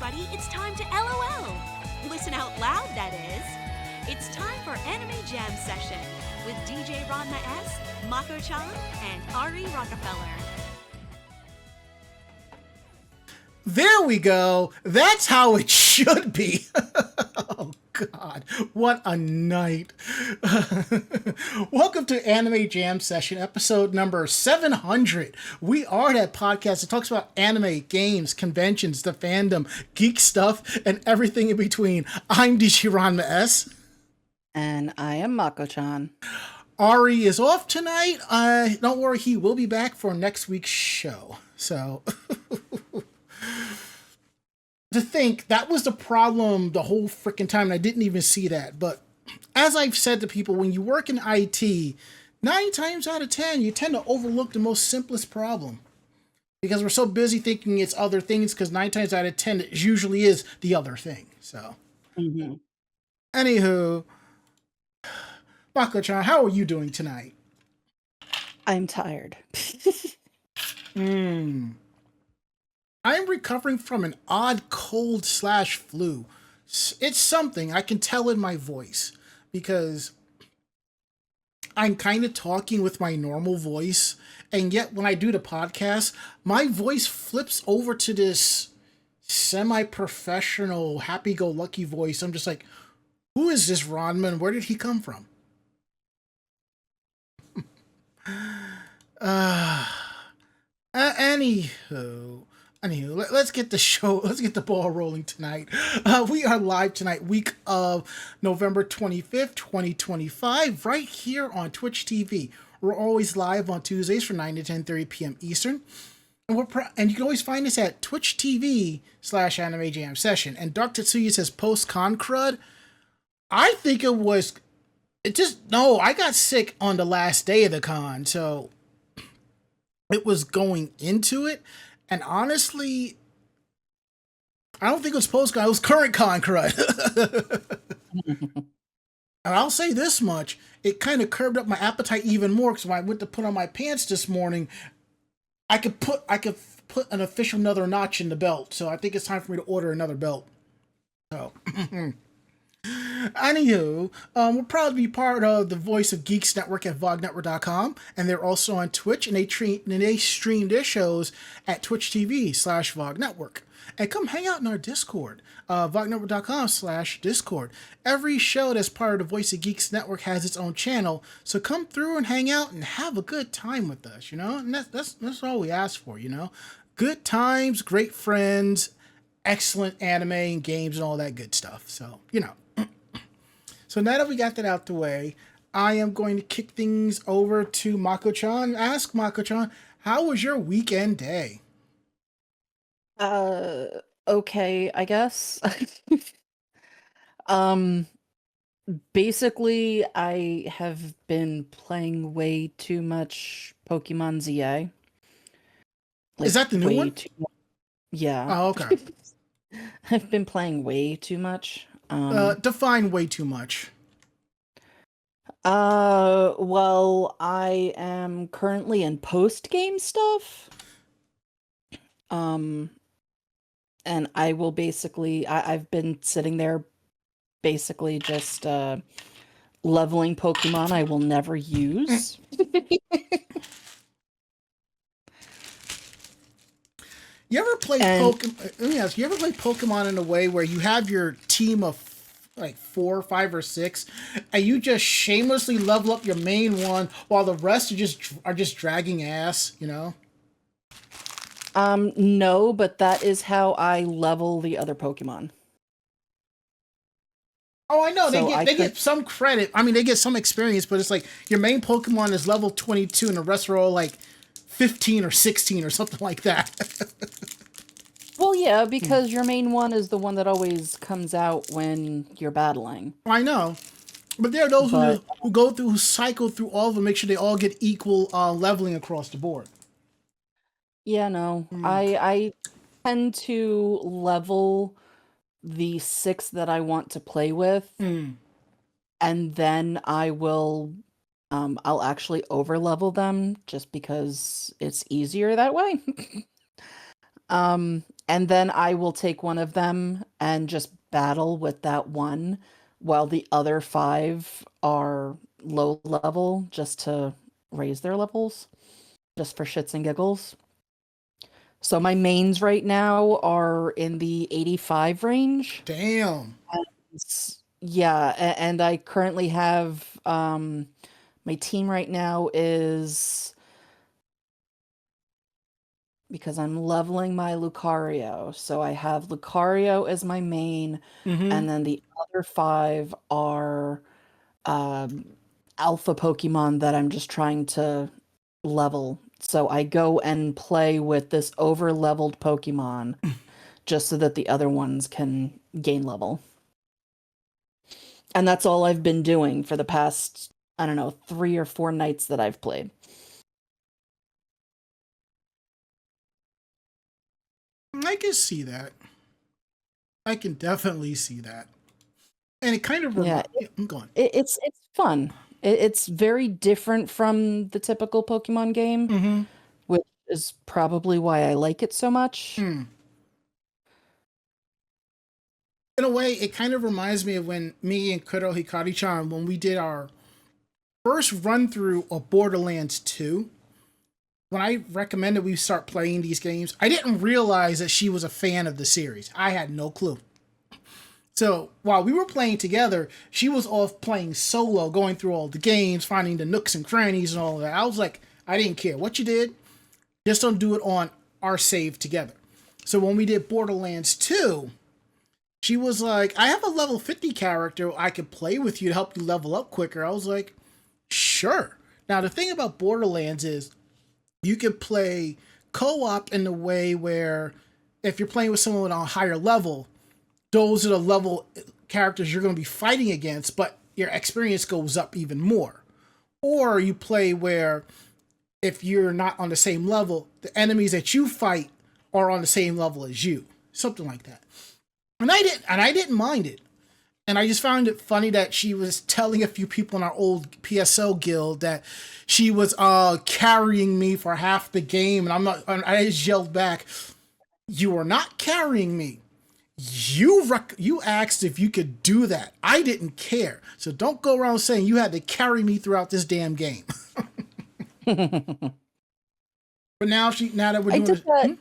everybody. It's time to LOL. Listen out loud, that is. It's time for Anime Jam Session with DJ Ranma S, Mako-chan, and Ari Rockefeller. There we go. That's how it should be. Oh, God. What a night. Welcome to Anime Jam Session, episode number 700. We are that podcast that talks about anime, games, conventions, the fandom, geek stuff, and everything in between. I'm DJ Ranma S. And I am Mako-chan. Ari is off tonight. Don't worry, he will be back for next week's show. So... To think that was the problem the whole freaking time, and I didn't even see that. But as I've said to people, when you work in IT, 9 times out of 10, you tend to overlook the most simplest problem. Because we're so busy thinking it's other things, because 9 times out of 10, it usually is the other thing. So, Anywho, Mako-chan, how are you doing tonight? I'm tired. I'm recovering from an odd cold/flu. It's something I can tell in my voice because I'm kind of talking with my normal voice, and yet when I do the podcast, my voice flips over to this semi-professional, happy-go-lucky voice. I'm just like, who is this Ronman? Where did he come from? Anywho, let's get the ball rolling tonight. We are live tonight, week of November 25th, 2025, right here on Twitch TV. We're always live on Tuesdays from 9 to 10:30 p.m. Eastern. And you can always find us at Twitch TV/Anime Jam Session. And Dr. Tsuya says post-con crud. I think I got sick on the last day of the con, so it was going into it. And honestly, I don't think it was post-con, it was current con crud. And I'll say this much, it kind of curbed up my appetite even more, because when I went to put on my pants this morning, I could put an official another notch in the belt. So I think it's time for me to order another belt. So anywho, we're proud to be part of the Voice of Geeks Network at vognetwork.com, and they're also on Twitch, and they stream their shows at Twitch TV/vognetwork. And come hang out in our Discord, vognetwork.com/Discord. Every show that's part of the Voice of Geeks Network has its own channel, so come through and hang out and have a good time with us, And that's all we ask for, Good times, great friends, excellent anime and games and all that good stuff. So, So now that we got that out the way, I am going to kick things over to Mako-chan. Ask Mako-chan, how was your weekend day? Okay, I guess. Basically, I have been playing way too much Pokemon ZA. Is that the new one? Yeah. Oh, okay. I've been playing way too much. Define way too much. Well, I am currently in post-game stuff. And I will I've been sitting there basically just leveling Pokemon I will never use. You ever play Pokemon? Let me ask, you ever play Pokemon in a way where you have your team of like 4, 5, or 6, and you just shamelessly level up your main one while the rest are just dragging ass, No, but that is how I level the other Pokemon. Oh, I know. So they get some credit. I mean, they get some experience, but it's like your main Pokemon is level 22 and the rest are all like 15 or 16 or something like that. Well, yeah, because your main one is the one that always comes out when you're battling. I know. But there are those who cycle through all of them, make sure they all get equal leveling across the board. Yeah, no. I tend to level the 6 that I want to play with, and then I'll actually over level them just because it's easier that way. And then I will take one of them and just battle with that one while the other five are low level just to raise their levels, just for shits and giggles. So my mains right now are in the 85 range. Damn. Yeah, and I currently have my team right now is because I'm leveling my Lucario. So I have Lucario as my main, Mm-hmm. and then the other five are um, alpha Pokemon that I'm just trying to level. So I go and play with this over leveled Pokemon just so that the other ones can gain level. And that's all I've been doing for the past, I don't know, 3 or 4 nights that I've played. I can see that. I can definitely see that. And it kind of Yeah, I'm going. it's fun. It's very different from the typical Pokemon game, Mm-hmm. which is probably why I like it so much. Hmm. In a way, it kind of reminds me of when me and Kuro Hikari-chan, when we did our first run through of Borderlands 2, when I recommended we start playing these games, I didn't realize that she was a fan of the series. I had no clue. So while we were playing together, she was off playing solo, going through all the games, finding the nooks and crannies and all of that. I was like, I didn't care what you did, just don't do it on our save together. So when we did Borderlands 2, she was like, I have a level 50 character I could play with you to help you level up quicker. I was like, sure. Now, the thing about Borderlands is you can play co-op in the way where if you're playing with someone on a higher level, those are the level characters you're going to be fighting against, but your experience goes up even more. Or you play where if you're not on the same level, the enemies that you fight are on the same level as you. Something like that. And I didn't mind it. And I just found it funny that she was telling a few people in our old PSO guild that she was carrying me for half the game, and I just yelled back, "You are not carrying me. You asked if you could do that. I didn't care. So don't go around saying you had to carry me throughout this damn game." But now that we're I doing did this, that.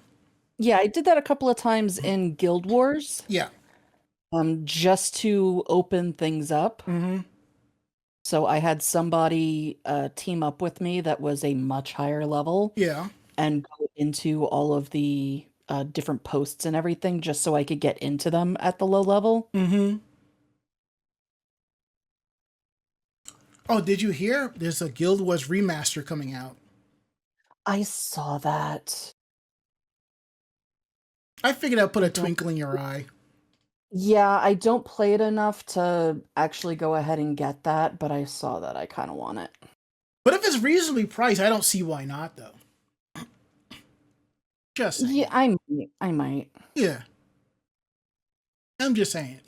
Yeah, I did that a couple of times in Guild Wars, yeah, just to open things up. mm-hmm. So I had somebody team up with me that was a much higher level Yeah, and go into all of the different posts and everything just so I could get into them at the low level. mm-hmm. Oh, did you hear? There's a Guild Wars remaster coming out. I saw that. I figured I'd put I a don't. twinkle in your eye. Yeah, I don't play it enough to actually go ahead and get that, but I saw that. I kind of want it. But if it's reasonably priced, I don't see why not, though. Just saying. Yeah, I might. Yeah, I'm just saying.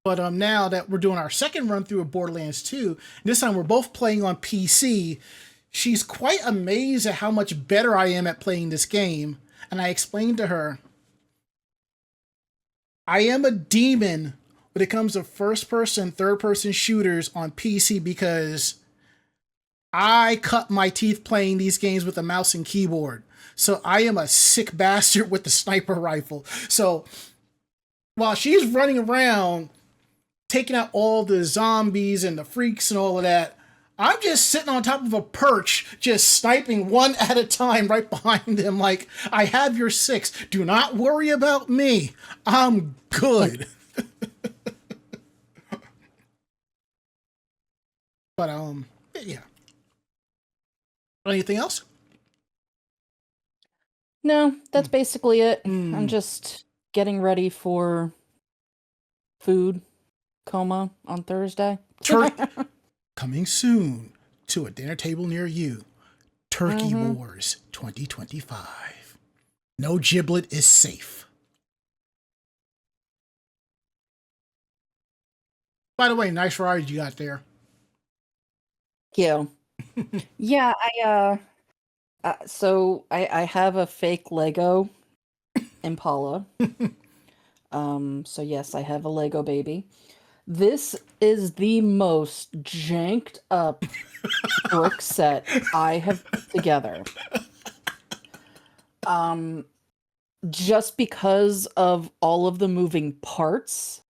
But now that we're doing our second run through of Borderlands 2, this time we're both playing on PC. She's quite amazed at how much better I am at playing this game. And I explained to her, I am a demon when it comes to first person, third person shooters on PC because I cut my teeth playing these games with a mouse and keyboard. So I am a sick bastard with the sniper rifle. So while she's running around taking out all the zombies and the freaks and all of that, I'm just sitting on top of a perch, just sniping one at a time right behind them. Like, I have your six. Do not worry about me. I'm good. But yeah. Anything else? No, that's basically it. Mm. I'm just getting ready for food coma on Thursday. Coming soon to a dinner table near you. Turkey Wars 2025. No giblet is safe. By the way, nice ride you got there. Yeah. Yeah, So I have a fake Lego Impala. So yes, I have a Lego baby. This is the most janked up brick set I have put together. Um, just because of all of the moving parts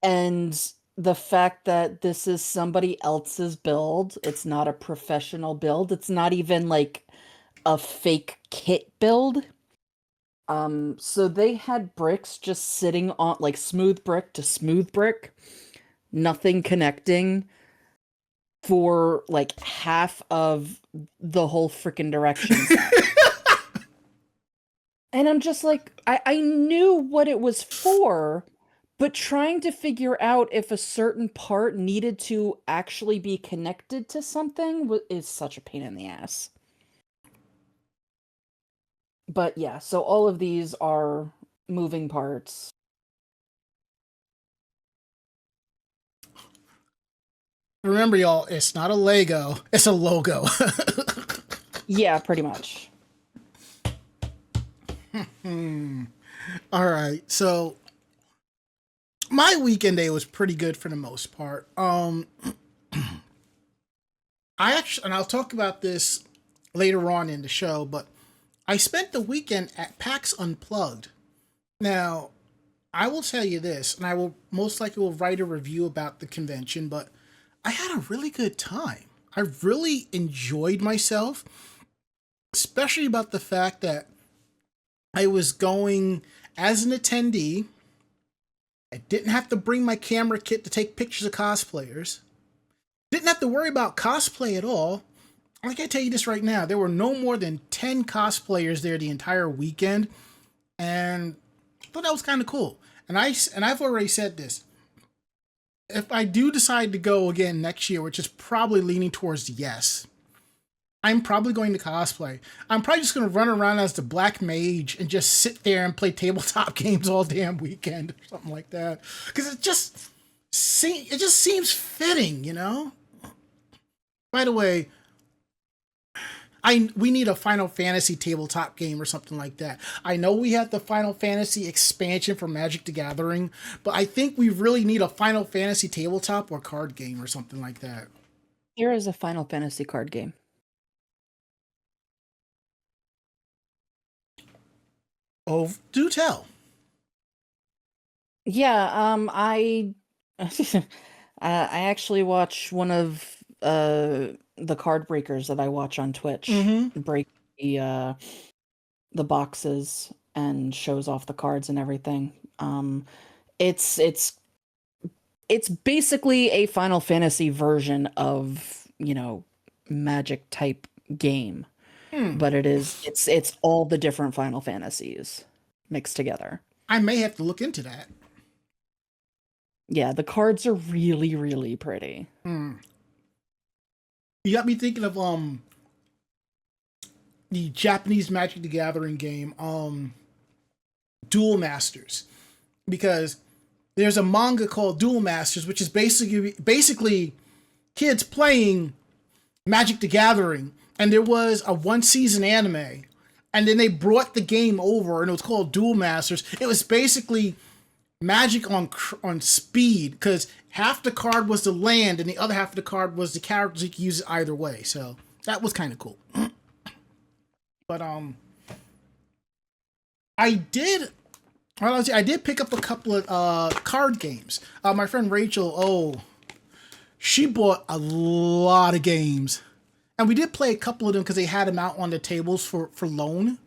and the fact that this is somebody else's build. It's not a professional build. It's not even like a fake kit build. So they had bricks just sitting on like smooth brick to smooth brick, nothing connecting for like half of the whole freaking directions. And I'm just like, I knew what it was for, but trying to figure out if a certain part needed to actually be connected to something is such a pain in the ass. But yeah, so all of these are moving parts. Remember, y'all, it's not a Lego, it's a logo. Yeah, pretty much. All right, so my weekend day was pretty good for the most part. I actually, and I'll talk about this later on in the show, but I spent the weekend at PAX Unplugged. Now, I will tell you this, and I will most likely will write a review about the convention, but I had a really good time. I really enjoyed myself, especially about the fact that I was going as an attendee. I didn't have to bring my camera kit to take pictures of cosplayers. Didn't have to worry about cosplay at all. I can tell you this right now, there were no more than 10 cosplayers there the entire weekend, and I thought that was kind of cool. And I've already said this. If I do decide to go again next year, which is probably leaning towards yes, I'm probably going to cosplay. I'm probably just going to run around as the Black Mage and just sit there and play tabletop games all damn weekend or something like that. Because it just seems fitting, you know? By the way, we need a Final Fantasy tabletop game or something like that. I know we have the Final Fantasy expansion for Magic the Gathering, but I think we really need a Final Fantasy tabletop or card game or something like that. Here is a Final Fantasy card game. Oh, do tell. Yeah, I actually watch one of the card breakers that I watch on Twitch break the boxes and shows off the cards and everything. It's it's basically a Final Fantasy version of, Magic type game, but it's all the different Final Fantasies mixed together. I may have to look into that. Yeah, the cards are really, really pretty. You got me thinking of the Japanese Magic the Gathering game, Duel Masters, because there's a manga called Duel Masters, which is basically kids playing Magic the Gathering, and there was a one season anime, and then they brought the game over, and it was called Duel Masters. It was basically Magic on speed, because half the card was the land, and the other half of the card was the characters you could use it either way. So that was kind of cool. But I did. Well, I did pick up a couple of card games. My friend Rachel, she bought a lot of games, and we did play a couple of them because they had them out on the tables for loan.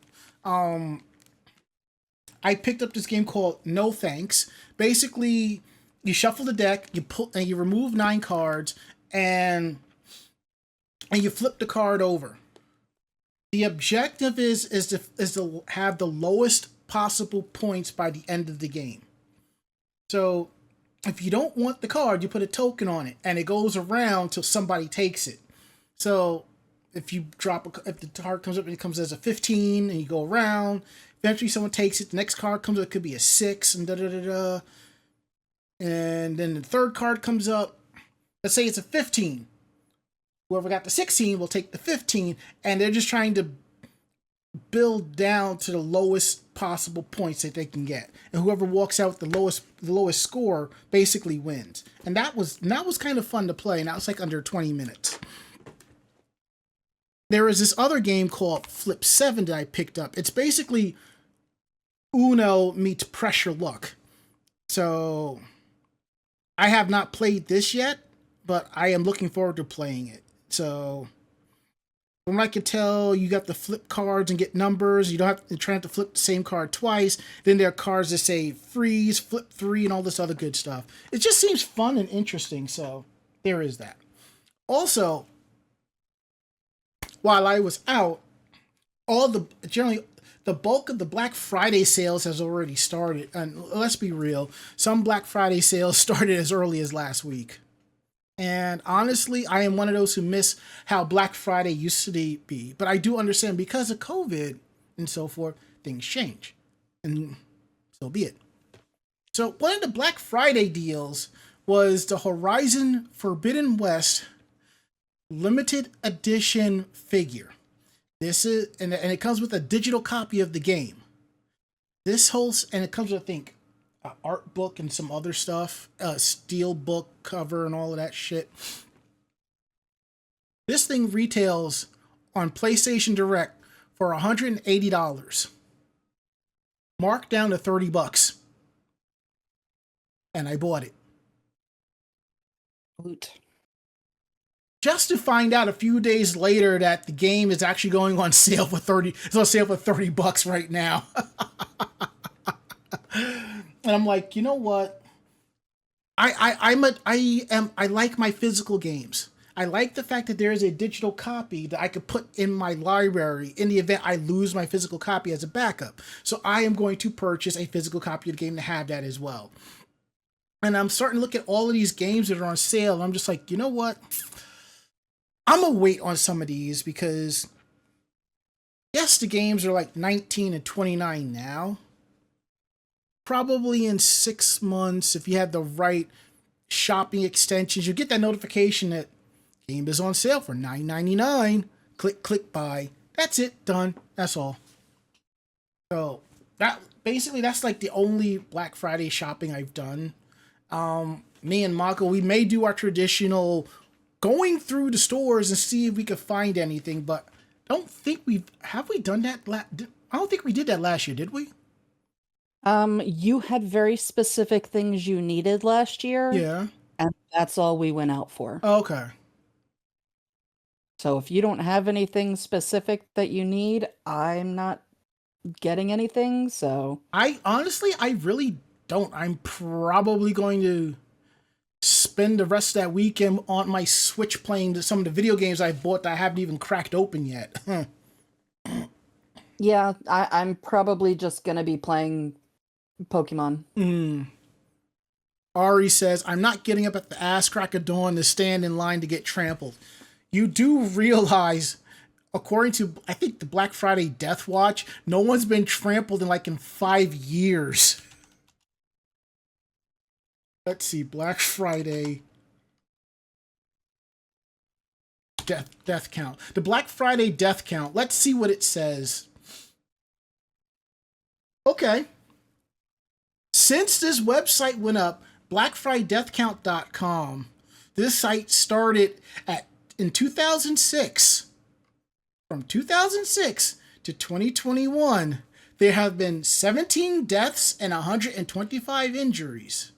I picked up this game called No Thanks. Basically, you shuffle the deck, you remove 9 cards, and you flip the card over. The objective is to have the lowest possible points by the end of the game. So if you don't want the card, you put a token on it, and it goes around till somebody takes it. So if the card comes up and it comes as a 15, and you go around, eventually someone takes it. The next card comes up, it could be a 6, and and then the third card comes up. Let's say it's a 15. Whoever got the 16 will take the 15, and they're just trying to build down to the lowest possible points that they can get, and whoever walks out with the lowest score basically wins. And that was kind of fun to play, and that was like under 20 minutes. There is this other game called Flip 7 that I picked up. It's basically Uno meets Pressure Luck. So I have not played this yet, but I am looking forward to playing it. So from what I can tell, you got to flip cards and get numbers. You don't have to try to flip the same card twice. Then there are cards that say freeze, flip 3, and all this other good stuff. It just seems fun and interesting, so there is that. Also, while I was out, generally the bulk of the Black Friday sales has already started. And let's be real, some Black Friday sales started as early as last week. And honestly, I am one of those who miss how Black Friday used to be. But I do understand because of COVID and so forth, things change. And so be it. So one of the Black Friday deals was the Horizon Forbidden West limited edition figure. This is, and it comes with a digital copy of the game. And it comes with, I think, an art book and some other stuff, a steel book cover and all of that shit. This thing retails on PlayStation Direct for $180, marked down to $30, and I bought it. Loot. Just to find out a few days later that the game is actually going on sale for it's on sale for $30 right now. And I'm like, you know what? I like my physical games. I like the fact that there is a digital copy that I could put in my library in the event I lose my physical copy as a backup. So I am going to purchase a physical copy of the game to have that as well. And I'm starting to look at all of these games that are on sale, and I'm just like, you know what? I'm going to wait on some of these because, yes, the games are like 19 and 29 now. Probably in 6 months, if you have the right shopping extensions, you'll get that notification that game is on sale for $9.99. Click buy. That's it. Done. That's all. So that's like the only Black Friday shopping I've done. Me and Mako, we may do our traditional going through the stores and see if we could find anything, but don't think we done that. I don't think we did that last year, did we? You had very specific things you needed last year. Yeah. And that's all we went out for. Okay. So if you don't have anything specific that you need, I'm not getting anything, so. I really don't. I'm probably going to spend the rest of that weekend on my Switch playing some of the video games I bought that I haven't even cracked open yet. Yeah, I'm probably just gonna be playing Pokemon. Ari says, I'm not getting up at the ass crack of dawn to stand in line to get trampled. You do realize, according to, I think, the Black Friday Death Watch, no one's been trampled in 5 years. Let's see, Black Friday death count. The Black Friday death count. Let's see what it says. Okay. Since this website went up, blackfridaydeathcount.com, this site started in 2006. From 2006 to 2021, there have been 17 deaths and 125 injuries.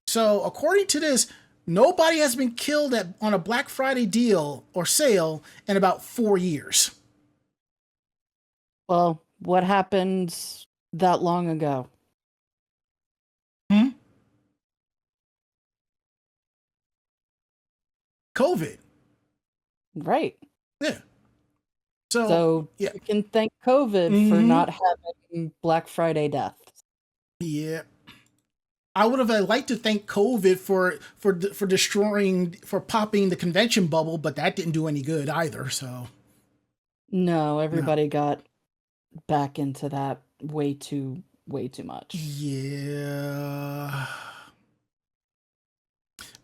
So, according to this, nobody has been killed on a Black Friday deal or sale in about 4 years. Well, what happened that long ago? COVID. Right. Yeah. So yeah. You can thank COVID for not having Black Friday deaths. Yeah. I would have liked to thank COVID for popping the convention bubble, but that didn't do any good either. So no, everybody got back into that way too much. Yeah.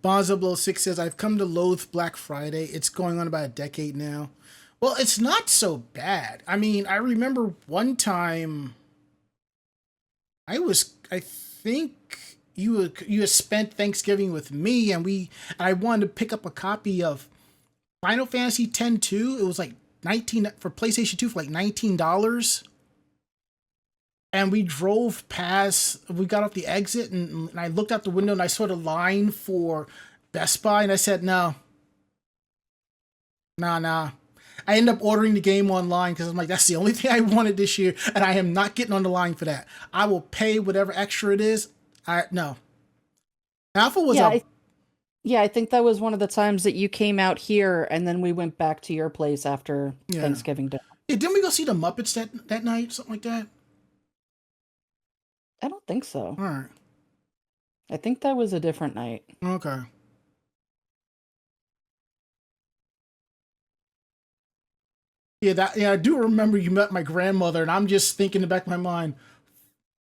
Bonzo06 says, I've come to loathe Black Friday. It's going on about a decade now. Well, it's not so bad. I mean, I remember one time I think you had spent Thanksgiving with me, and I wanted to pick up a copy of Final Fantasy X-2. It was like 19 for PlayStation 2 for like $19. And we drove past, we got off the exit, and I looked out the window and I saw the line for Best Buy, and I said, no. Nah. I ended up ordering the game online because I'm like, that's the only thing I wanted this year, and I am not getting on the line for that. I will pay whatever extra it is. No. Alpha was I think that was one of the times that you came out here, and then we went back to your place after Thanksgiving dinner. Yeah, didn't we go see the Muppets that night? Something like that? I don't think so. All right. I think that was a different night. Okay. Yeah, I do remember you met my grandmother, and I'm just thinking in the back of my mind,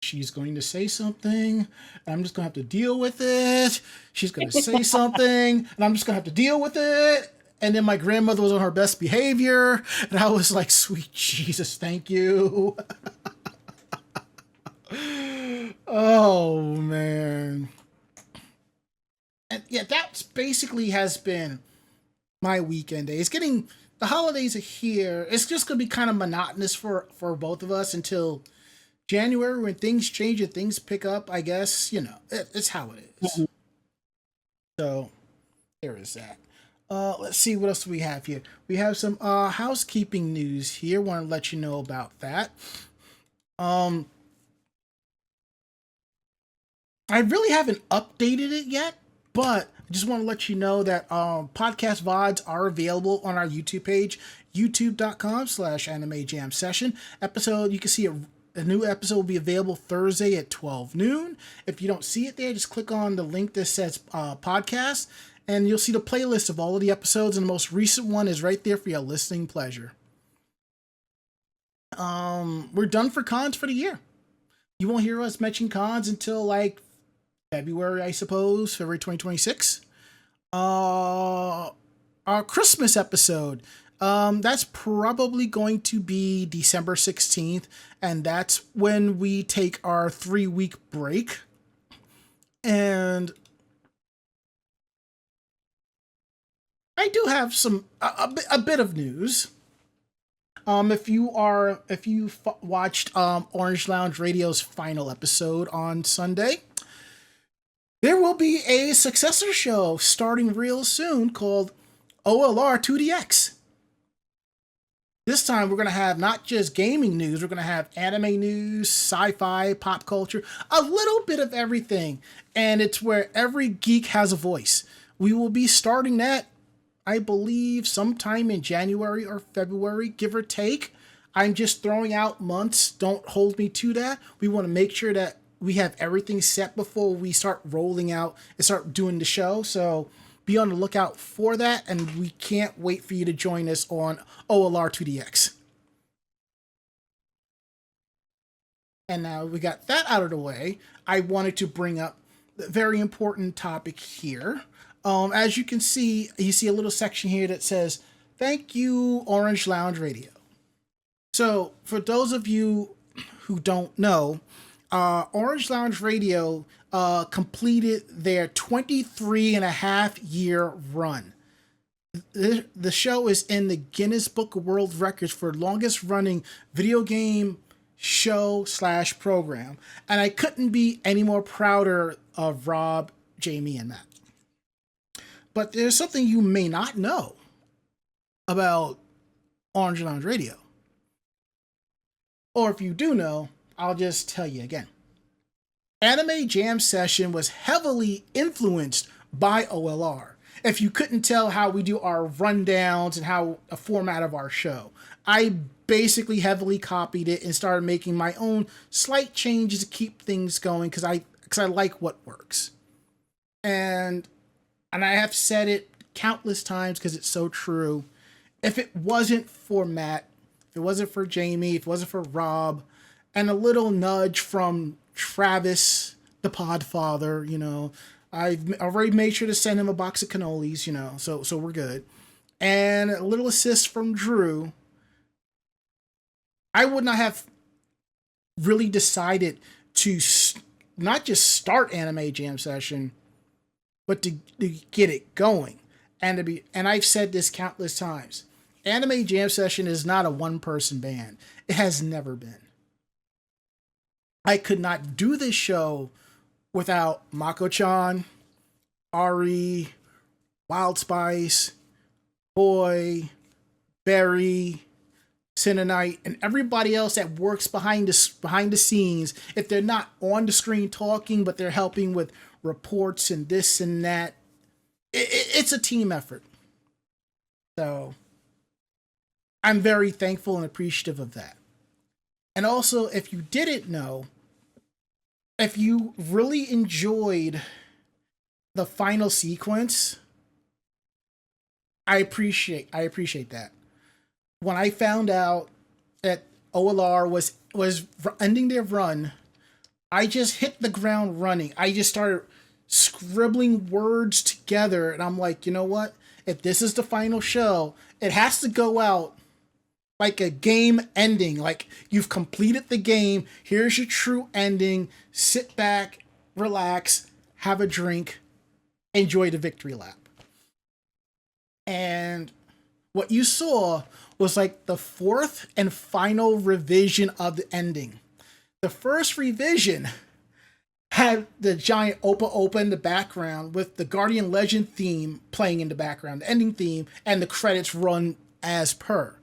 she's going to say something, and I'm just going to have to deal with it. She's going to say something, and I'm just going to have to deal with it. And then my grandmother was on her best behavior, and I was like, sweet Jesus, thank you. Oh, man. And yeah, that's basically has been my weekend day. The holidays are here. It's just going to be kind of monotonous for both of us until January, when things change and things pick up. I guess, it's how it is. Mm-hmm. So there is that. Let's see what else we have here. We have some housekeeping news here. Want to let you know about that. I really haven't updated it yet, but I just want to let you know that podcast VODs are available on our YouTube page, youtube.com/anime jam session. You can see a new episode will be available Thursday at 12 noon. If you don't see it there, just click on the link that says podcast, and you'll see the playlist of all of the episodes, and the most recent one is right there for your listening pleasure. We're done for cons for the year. You won't hear us mention cons until like February, I suppose, February 2026. Our Christmas episode, that's probably going to be December 16th, and that's when we take our 3-week break. And I do have a bit of news. If you watched Orange Lounge Radio's final episode on Sunday, there will be a successor show starting real soon called OLR 2DX. This time we're going to have not just gaming news, we're going to have anime news, sci-fi, pop culture, a little bit of everything. And it's where every geek has a voice. We will be starting that, I believe, sometime in January or February, give or take. I'm just throwing out months. Don't hold me to that. We want to make sure that we have everything set before we start rolling out and start doing the show. So be on the lookout for that. And we can't wait for you to join us on OLR 2DX. And now we got that out of the way, I wanted to bring up the very important topic here. As you can see, you see a little section here that says, thank you, Orange Lounge Radio. So for those of you who don't know, Orange Lounge Radio completed their 23.5-year run. The show is in the Guinness Book of World Records for longest running video game show/program. And I couldn't be any more prouder of Rob, Jamie, and Matt. But there's something you may not know about Orange Lounge Radio. Or if you do know, I'll just tell you again. Anime Jam Session was heavily influenced by OLR. If you couldn't tell how we do our rundowns and how a format of our show, I basically heavily copied it and started making my own slight changes to keep things going because I like what works. And I have said it countless times because it's so true. If it wasn't for Matt, if it wasn't for Jamie, if it wasn't for Rob, and a little nudge from Travis, the Podfather, I've already made sure to send him a box of cannolis, so we're good. And a little assist from Drew. I would not have really decided to not just start Anime Jam Session, but to get it going. And I've said this countless times. Anime Jam Session is not a one-person band. It has never been. I could not do this show without Mako-chan, Ari, Wild Spice, Boy, Barry, Cinnamite, and everybody else that works behind the scenes. If they're not on the screen talking, but they're helping with reports and this and that, it's a team effort. So I'm very thankful and appreciative of that. And also, if you didn't know, if you really enjoyed the final sequence, I appreciate that. When I found out that OLR was ending their run, I just hit the ground running. I just started scribbling words together, and I'm like, you know what? If this is the final show, it has to go out like a game ending. Like, you've completed the game. Here's your true ending. Sit back, relax, have a drink, enjoy the victory lap. And what you saw was like the fourth and final revision of the ending. The first revision had the giant Opa Opa in the background with the Guardian Legend theme playing in the background, the ending theme, and the credits run as per.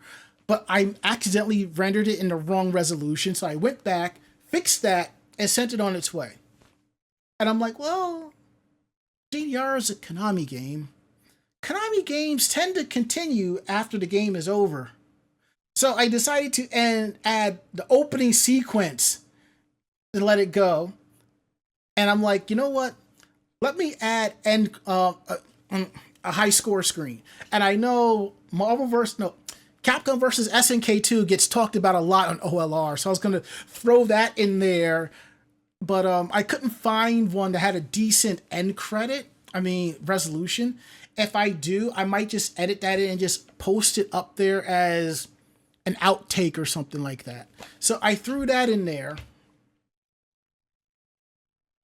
But I accidentally rendered it in the wrong resolution, so I went back, fixed that, and sent it on its way. And I'm like, well, DDR is a Konami game. Konami games tend to continue after the game is over. So I decided to add the opening sequence and let it go. And I'm like, you know what? Let me add a high score screen. And I know Capcom versus SNK 2 gets talked about a lot on OLR, so I was going to throw that in there. But I couldn't find one that had a decent resolution. If I do, I might just edit that in and just post it up there as an outtake or something like that. So I threw that in there.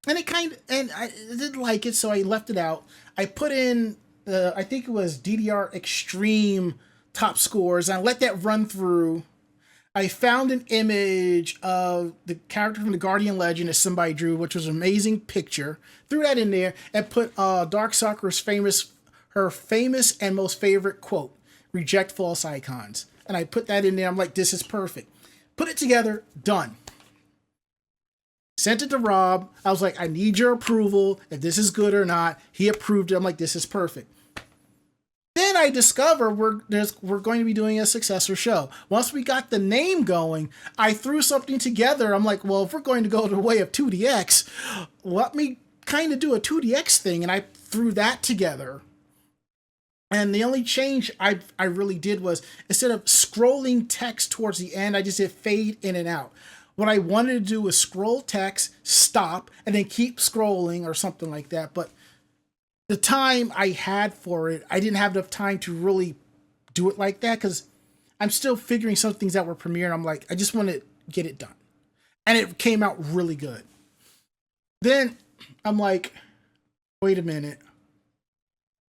And I didn't like it, so I left it out. I put in I think it was DDR Extreme top scores, and I let that run through. I found an image of the character from the Guardian Legend that somebody drew, which was an amazing picture. Threw that in there and put Darkstalker's her famous and most favorite quote, "Reject false icons." And I put that in there. I'm like, this is perfect. Put it together, done. Sent it to Rob. I was like, I need your approval if this is good or not. He approved it. I'm like, this is perfect. Then I discover we're going to be doing a successor show. Once we got the name going, I threw something together. I'm like, well, if we're going to go the way of 2DX, let me kind of do a 2DX thing. And I threw that together. And the only change I really did was, instead of scrolling text towards the end, I just did fade in and out. What I wanted to do was scroll text, stop, and then keep scrolling or something like that. But the time I had for it, I didn't have enough time to really do it like that, because I'm still figuring some things that were premiering. I'm like, I just want to get it done. And it came out really good. Then I'm like, wait a minute.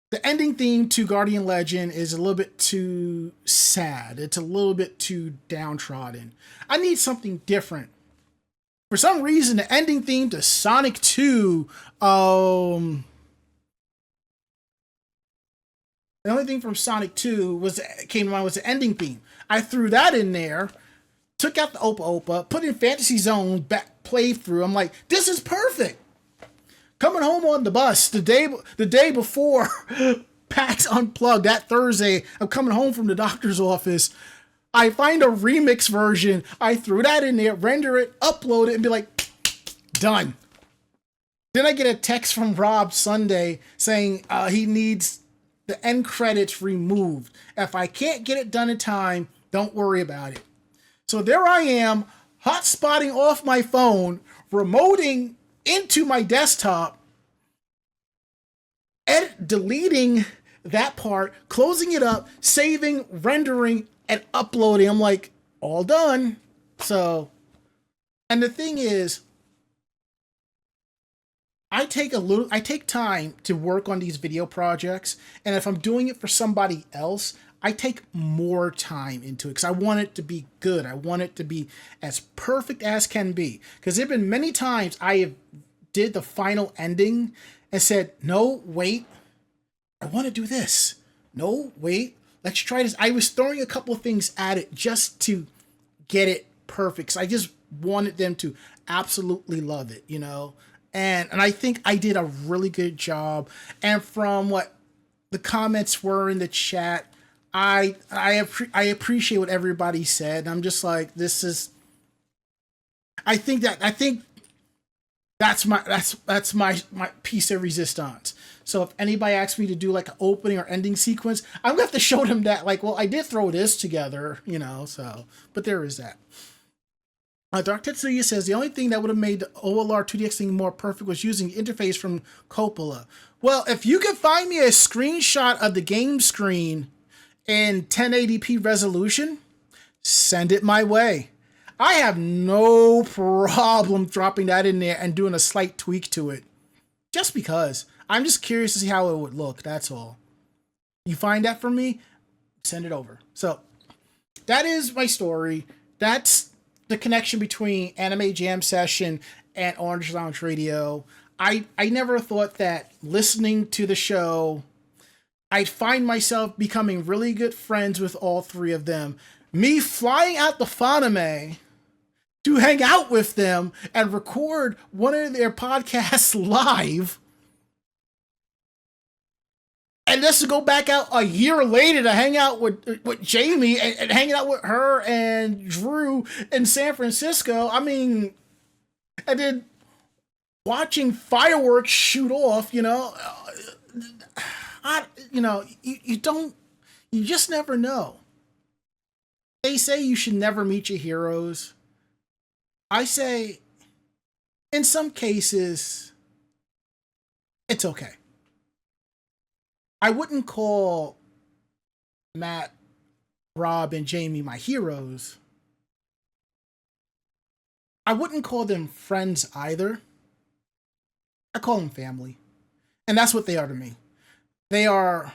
The ending theme to Guardian Legend is a little bit too sad. It's a little bit too downtrodden. I need something different. For some reason, the ending theme to Sonic 2, the only thing from Sonic 2 came to mind was the ending theme. I threw that in there, took out the Opa Opa, put in Fantasy Zone back playthrough. I'm like, this is perfect. Coming home on the bus the day before PAX Unplugged, that Thursday, I'm coming home from the doctor's office. I find a remix version. I threw that in there, render it, upload it, and be like, done. Then I get a text from Rob Sunday saying he needs the end credits removed. If I can't get it done in time, don't worry about it. So there I am, hotspotting off my phone, remoting into my desktop, deleting that part, closing it up, saving, rendering, and uploading. I'm like, all done. So, and the thing is, I take time to work on these video projects, and if I'm doing it for somebody else, I take more time into it because I want it to be good. I want it to be as perfect as can be. Because there've been many times I have did the final ending and said, no, wait, I want to do this. No, wait, let's try this. I was throwing a couple of things at it just to get it perfect. So I just wanted them to absolutely love it, you know? And I think I did a really good job. And from what the comments were in the chat, I appreciate what everybody said. And I'm just like, this is, I think that's my piece of resistance. So if anybody asks me to do like an opening or ending sequence, I'm gonna have to show them that, like, well, I did throw this together, you know, so, but there is that. Dark Tetsuya says the only thing that would have made the OLR 2DX thing more perfect was using the interface from Coppola. Well, if you can find me a screenshot of the game screen in 1080p resolution, send it my way. I have no problem dropping that in there and doing a slight tweak to it. Just because. I'm just curious to see how it would look, that's all. You find that for me, send it over. So, that is my story. That's the connection between Anime Jam Session and Orange Lounge Radio. I never thought that listening to the show, I'd find myself becoming really good friends with all three of them. Me flying out to Fanime to hang out with them and record one of their podcasts live. And just to go back out a year later to hang out with Jamie and hanging out with her and Drew in San Francisco. I mean, and then watching fireworks shoot off, you know, you just never know. They say you should never meet your heroes. I say, in some cases, it's okay. I wouldn't call Matt, Rob, and Jamie my heroes. I wouldn't call them friends either. I call them family. And that's what they are to me. They are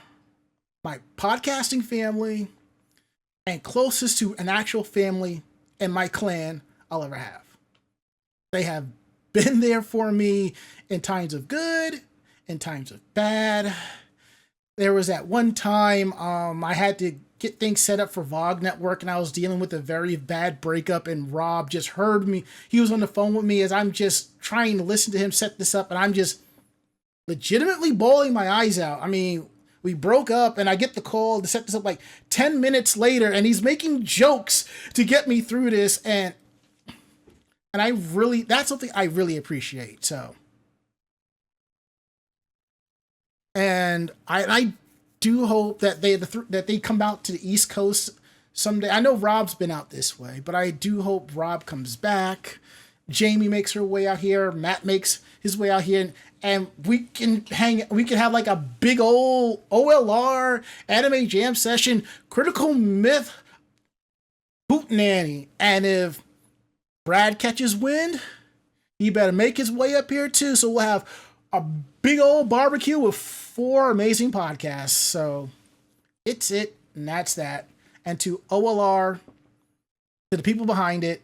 my podcasting family and closest to an actual family in my clan I'll ever have. They have been there for me in times of good, in times of bad. There was that one time I had to get things set up for VOG Network and I was dealing with a very bad breakup and Rob just heard me. He was on the phone with me as I'm just trying to listen to him set this up and I'm just legitimately bawling my eyes out. I mean, we broke up and I get the call to set this up like 10 minutes later and he's making jokes to get me through this and that's something I really appreciate. So. And I do hope that they come out to the East Coast someday. I know Rob's been out this way, but I do hope Rob comes back. Jamie makes her way out here. Matt makes his way out here, and we can have like a big old OLR anime jam session, critical myth hootenanny. And if Brad catches wind, he better make his way up here too. So we'll have a big old barbecue with 4 amazing podcasts. So it's it, and that's that. And to OLR, to the people behind it,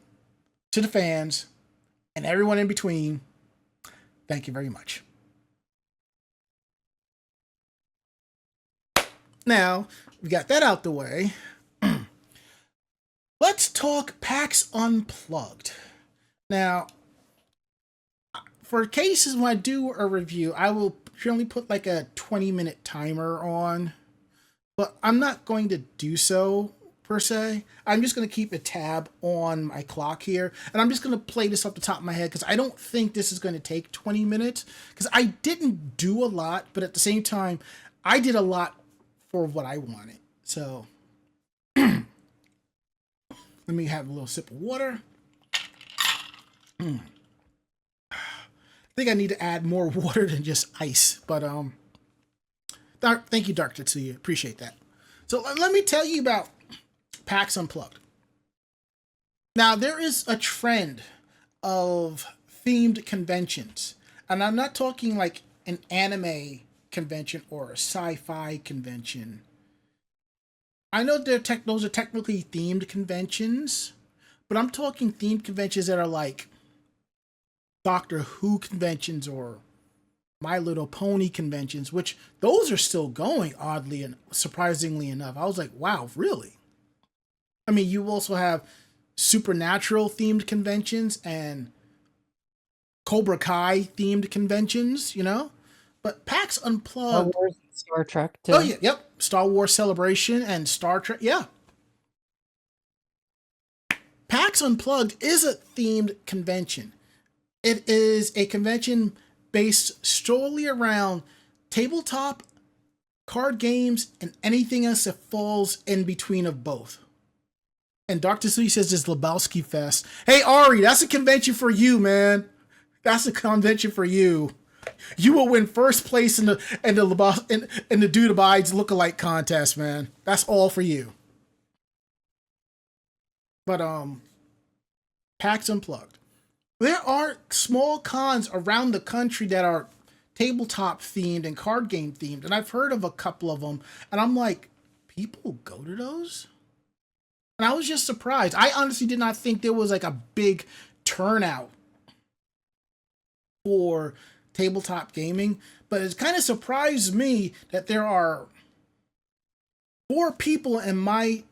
to the fans, and everyone in between, thank you very much. Now, we got that out the way. Let's talk PAX Unplugged. Now, for cases when I do a review, I will generally put like a 20-minute timer on, but I'm not going to do so per se. I'm just going to keep a tab on my clock here, and I'm just going to play this off the top of my head because I don't think this is going to take 20 minutes because I didn't do a lot, but at the same time, I did a lot for what I wanted. So let me have a little sip of water. I think I need to add more water than just ice, but Thank you, Dr. Tsuya. Appreciate that. So let me tell you about PAX Unplugged. Now, there is a trend of themed conventions. And I'm not talking like an anime convention or a sci-fi convention. I know those are technically themed conventions, but I'm talking themed conventions that are like Doctor Who conventions or My Little Pony conventions, which those are still going, oddly and surprisingly enough. I was like, wow, really? I mean, you also have supernatural themed conventions and Cobra Kai themed conventions, you know? But PAX Star Unplugged. Wars and Star Trek Oh, too. yeah, yep. Star Wars Celebration and Star Trek. Yeah. PAX Unplugged is a themed convention. It is a convention based solely around tabletop, card games, and anything else that falls in between of both. And Dr. Sui says this Lebowski Fest. Hey, Ari, that's a convention for you, man. That's a convention for you. You will win first place in the Dude Abides lookalike contest, man. That's all for you. But PAX Unplugged. There are small cons around the country that are tabletop themed and card game themed, and I've heard of a couple of them, and I'm like, people go to those? And I was just surprised. I honestly did not think there was like a big turnout for tabletop gaming, but it kind of surprised me that there are 4 people in my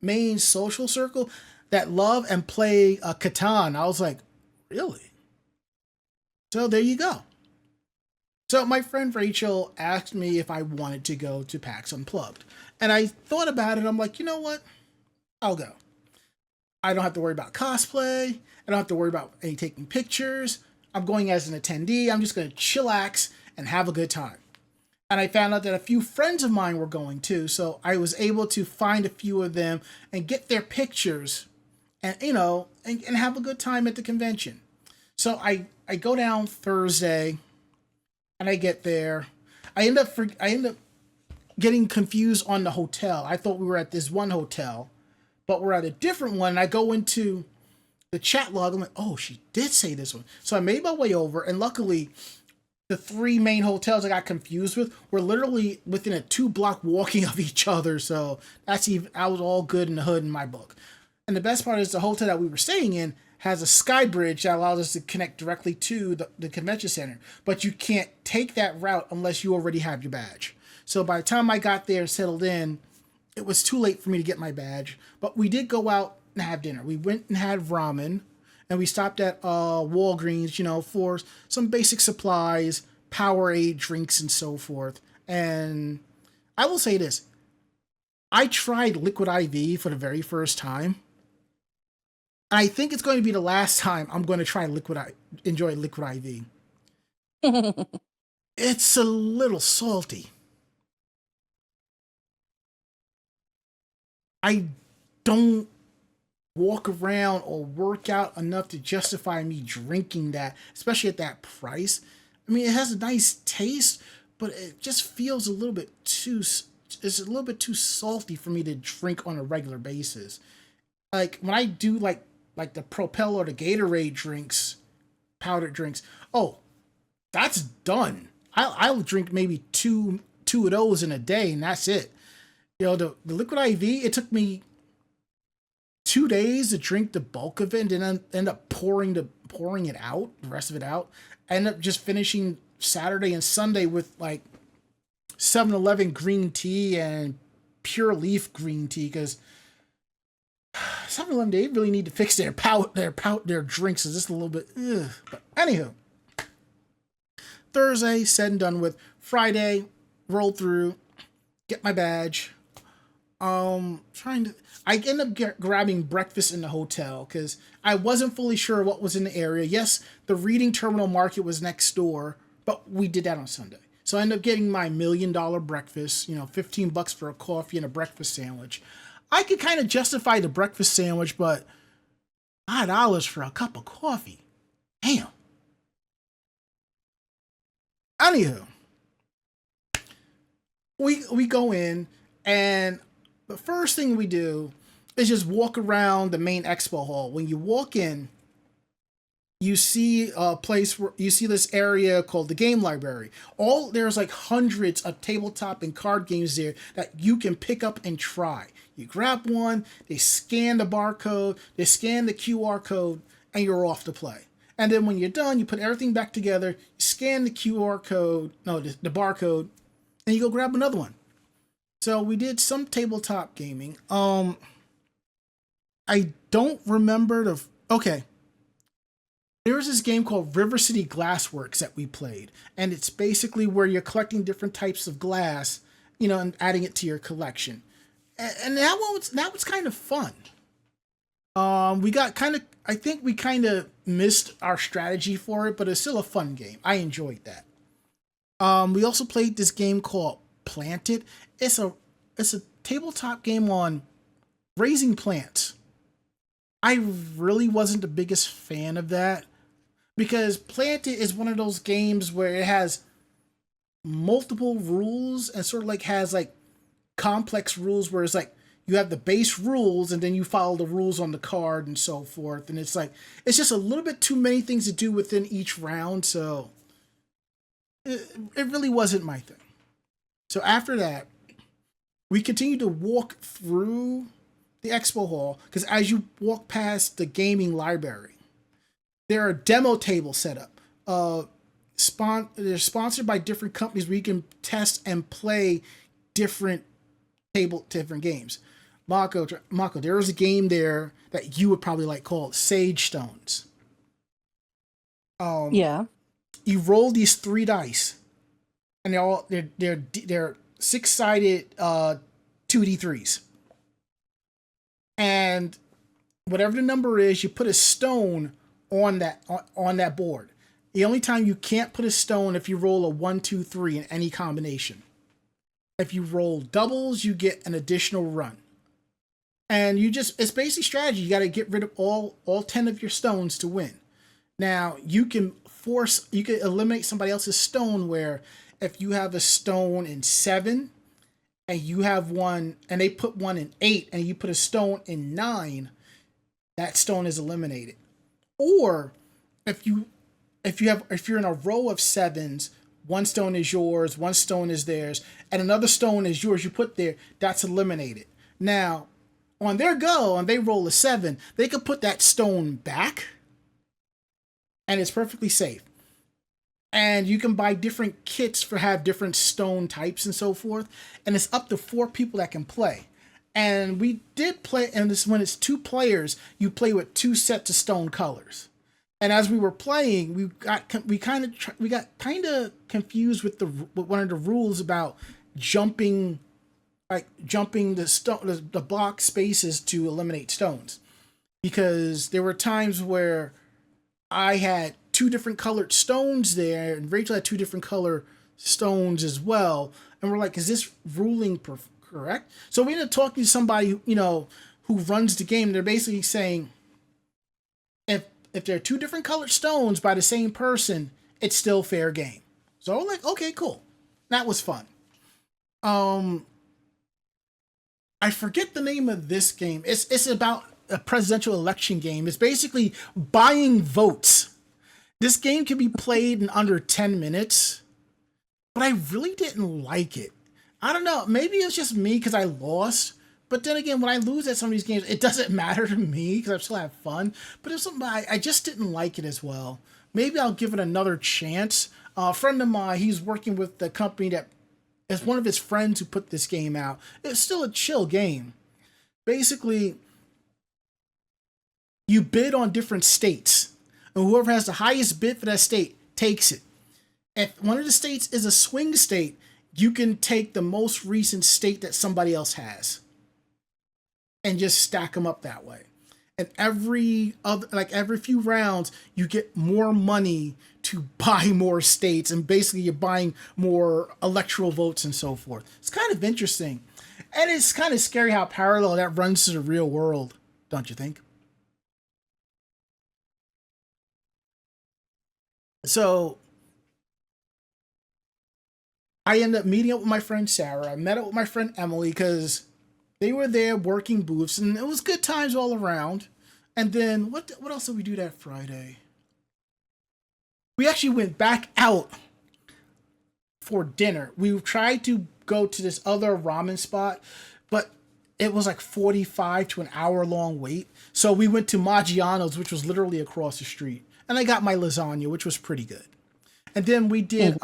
main social circle that love and play Catan. I was like, really? So there you go. So my friend Rachel asked me if I wanted to go to PAX Unplugged. And I thought about it. I'm like, you know what? I'll go. I don't have to worry about cosplay. I don't have to worry about any taking pictures. I'm going as an attendee. I'm just going to chillax and have a good time. And I found out that a few friends of mine were going too. So I was able to find a few of them and get their pictures and, you know, and have a good time at the convention. So I go down Thursday and I get there. I end up getting confused on the hotel. I thought we were at this one hotel, but we're at a different one. And I go into the chat log. I'm like, oh, she did say this one. So I made my way over, and luckily, the 3 main hotels I got confused with were literally within a 2-block walking of each other. So I was all good in the hood in my book. And the best part is the hotel that we were staying in has a sky bridge that allows us to connect directly to the convention center. But you can't take that route unless you already have your badge. So by the time I got there and settled in, it was too late for me to get my badge. But we did go out and have dinner. We went and had ramen, and we stopped at Walgreens, you know, for some basic supplies, Powerade drinks, and so forth. And I will say this. I tried Liquid IV for the very first time. And I think it's going to be the last time I'm going to try enjoy Liquid IV. It's a little salty. I don't walk around or work out enough to justify me drinking that, especially at that price. I mean, it has a nice taste, but it just feels a little bit it's a little bit too salty for me to drink on a regular basis. Like when I do like the Propel or the Gatorade drinks, powdered drinks, oh, that's done. I'll drink maybe two of those in a day, and that's it. You know, the Liquid IV, it took me 2 days to drink the bulk of it, and then end up pouring it out, the rest of it out. I ended up just finishing Saturday and Sunday with like 7-Eleven green tea and Pure Leaf green tea, because 7-Eleven, they really need to fix their drinks. Is just a little bit, ugh. But anywho, Thursday said and done with. Friday rolled through, get my badge. I ended up grabbing breakfast in the hotel because I wasn't fully sure what was in the area. Yes, the Reading Terminal Market was next door, but we did that on Sunday. So I ended up getting my $1 million breakfast, you know, $15 for a coffee and a breakfast sandwich. I could kind of justify the breakfast sandwich, but $5 for a cup of coffee. Damn. Anywho, we go in, and the first thing we do is just walk around the main expo hall. When you walk in, you see a place where you see this area called the game library. All there's like hundreds of tabletop and card games there that you can pick up and try. You grab one, they scan the barcode, they scan the QR code, and you're off to play. And then when you're done, you put everything back together, you scan the QR code, no, the barcode, and you go grab another one. So we did some tabletop gaming. I don't remember the. Okay, there was this game called River City Glassworks that we played, and it's basically where you're collecting different types of glass, and adding it to your collection. And that was kind of fun. We got kind of, I think we kind of missed our strategy for it, but it's still a fun game. I enjoyed that. We also played this game called Planted. It's a tabletop game on raising plants. I really wasn't the biggest fan of that because Planted is one of those games where it has multiple rules and sort of like has like complex rules where it's like you have the base rules and then you follow the rules on the card and so forth, and it's like it's just a little bit too many things to do within each round, so it really wasn't my thing. So after that, we continued to walk through the expo hall because as you walk past the gaming library, there are demo tables set up. They're sponsored by different companies where you can test and play different games. Mako, there was a game there that you would probably like called Sage Stones. Yeah. You roll these 3 dice, and they're 6-sided 2d3s, and whatever the number is, you put a stone on that board. The only time you can't put a stone if you roll a 1, 2, 3 in any combination. If you roll doubles, you get an additional run. And it's basically strategy. You got to get rid of all 10 of your stones to win. Now, you can eliminate somebody else's stone where if you have a stone in 7 and you have one and they put one in 8 and you put a stone in 9, that stone is eliminated. Or if you're in a row of 7s, one stone is yours, one stone is theirs, and another stone is yours you put there, that's eliminated. Now, on their go, and they roll a 7, they could put that stone back, and it's perfectly safe. And you can buy different kits for have different stone types and so forth, and it's up to 4 people that can play. And we did play, and this when it's 2 players, you play with 2 sets of stone colors. And as we were playing, we got kind of confused with one of the rules about jumping the block spaces to eliminate stones, because there were times where I had 2 different colored stones there, and Rachel had 2 different color stones as well, and we're like, is this ruling correct? So we ended up talking to somebody who runs the game. They're basically saying if there are 2 different colored stones by the same person, it's still fair game. So I'm like, okay, cool. That was fun. I forget the name of this game. It's about a presidential election game. It's basically buying votes. This game can be played in under 10 minutes, but I really didn't like it. I don't know. Maybe it's just me because I lost. But then again, when I lose at some of these games, it doesn't matter to me because I still have fun. But it's something I just didn't like it as well. Maybe I'll give it another chance. A friend of mine, he's working with the company that is one of his friends who put this game out. It's still a chill game. Basically, you bid on different states, and whoever has the highest bid for that state takes it. If one of the states is a swing state, you can take the most recent state that somebody else has and just stack them up that way. And every few rounds, you get more money to buy more states, and basically you're buying more electoral votes and so forth. It's kind of interesting, and it's kind of scary how parallel that runs to the real world, don't you think? So I ended up meeting up with my friend Sarah. I met up with my friend Emily because they were there working booths, and it was good times all around. And then what else did we do that Friday? We actually went back out for dinner. We tried to go to this other ramen spot, but it was like 45 to an hour long wait. So we went to Maggiano's, which was literally across the street. And I got my lasagna, which was pretty good. And then we did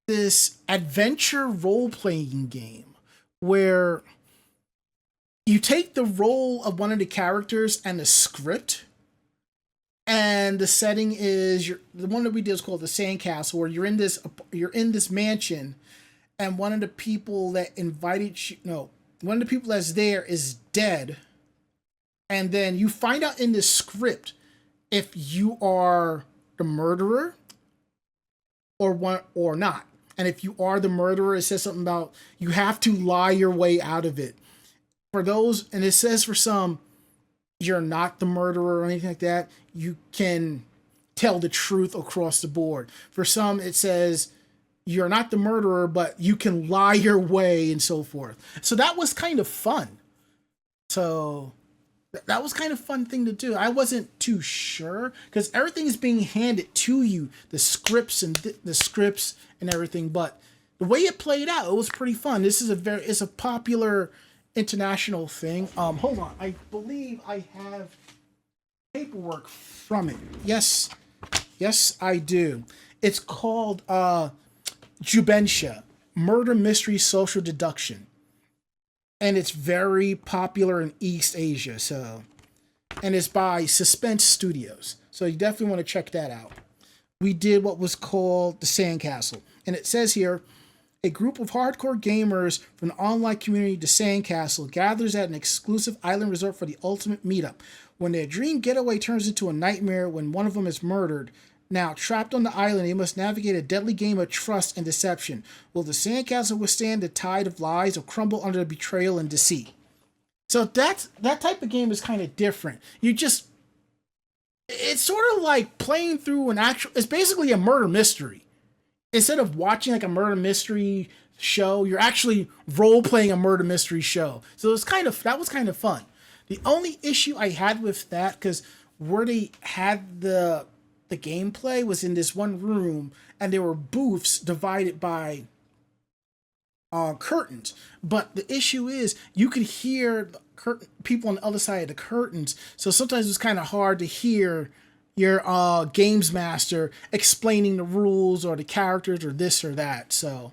this adventure role-playing game where you take the role of one of the characters and the script, and the setting is the one that we did is called the Sandcastle, where you're in this mansion, and one of the people that invited you, no, one of the people that's there is dead, and then you find out in the script if you are the murderer or not. And if you are the murderer, it says something about you have to lie your way out of it. For those, and it says for some, you're not the murderer or anything like that. You can tell the truth across the board. For some, it says you're not the murderer, but you can lie your way and so forth. So that was kind of fun. So that was kind of fun thing to do. I wasn't too sure because everything is being handed to you, the scripts and the scripts and everything. But the way it played out, it was pretty fun. This is it's a popular international thing. Hold on, I believe I have paperwork from it. Yes, I do. It's called Jubensha, Murder Mystery Social Deduction. And it's very popular in East Asia, and it's by Suspense Studios. So you definitely want to check that out. We did what was called the Sandcastle. And it says here, a group of hardcore gamers from the online community, the Sandcastle, gathers at an exclusive island resort for the ultimate meetup. When their dream getaway turns into a nightmare when one of them is murdered. Now, trapped on the island, they must navigate a deadly game of trust and deception. Will the Sandcastle withstand the tide of lies or crumble under the betrayal and deceit? So that type of game is kind of different. It's sort of like playing through it's basically a murder mystery. Instead of watching like a murder mystery show, you're actually role-playing a murder mystery show. So that was kind of fun. The only issue I had with that, because where they had the gameplay was in this one room, and there were booths divided by curtains. But the issue is you could hear people on the other side of the curtains, so sometimes it's kind of hard to hear your games master explaining the rules or the characters or this or that. So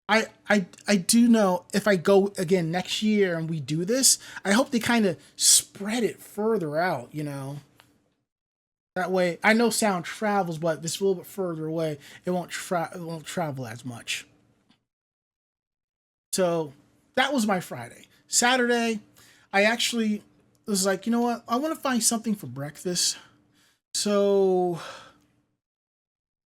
I do know if I go again next year and we do this, I hope they kind of spread it further out, That way, I know sound travels, but if it's a little bit further away, it won't travel as much. So that was my Friday. Saturday, I actually was like, you know what? I want to find something for breakfast. So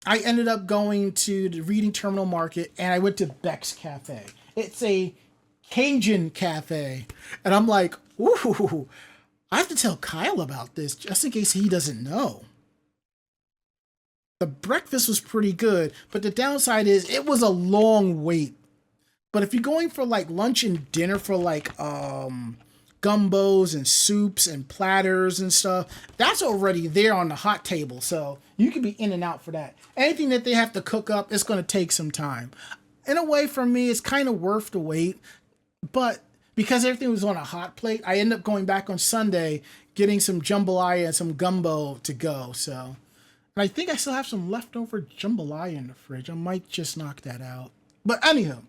I ended up going to the Reading Terminal Market, and I went to Beck's Cafe. It's a Cajun cafe. And I'm like, ooh, I have to tell Kyle about this just in case he doesn't know. The breakfast was pretty good, but the downside is it was a long wait. But if you're going for like lunch and dinner for like gumbos and soups and platters and stuff, that's already there on the hot table. So you can be in and out for that. Anything that they have to cook up, it's going to take some time. In a way, for me, it's kind of worth the wait. But because everything was on a hot plate, I ended up going back on Sunday, getting some jambalaya and some gumbo to go. So, and I think I still have some leftover jambalaya in the fridge. I might just knock that out. But anywho,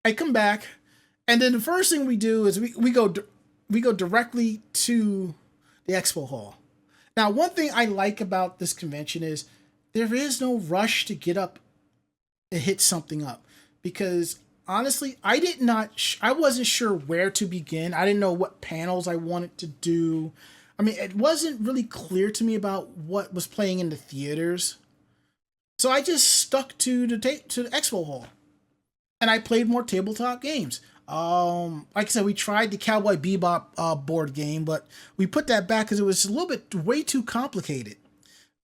I come back, and then the first thing we do is we go directly to the expo hall. Now, one thing I like about this convention is there is no rush to get up and hit something up, because honestly, I wasn't sure where to begin. I didn't know what panels I wanted to do. I mean, it wasn't really clear to me about what was playing in the theaters. So I just stuck to the expo hall, and I played more tabletop games. Like I said, we tried the Cowboy Bebop board game, but we put that back because it was a little bit way too complicated.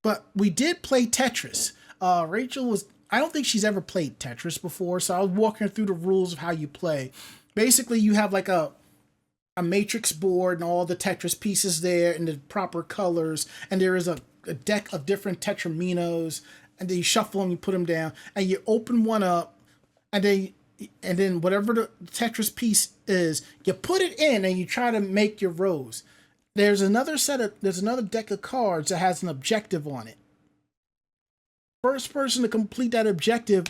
But we did play Tetris. Rachel was, I don't think she's ever played Tetris before, so I was walking her through the rules of how you play. Basically, you have like a matrix board and all the Tetris pieces there in the proper colors, and there is a deck of different Tetraminos, and then you shuffle them, you put them down, and you open one up, and then whatever the Tetris piece is, you put it in and you try to make your rows. There's another deck of cards that has an objective on it. First person to complete that objective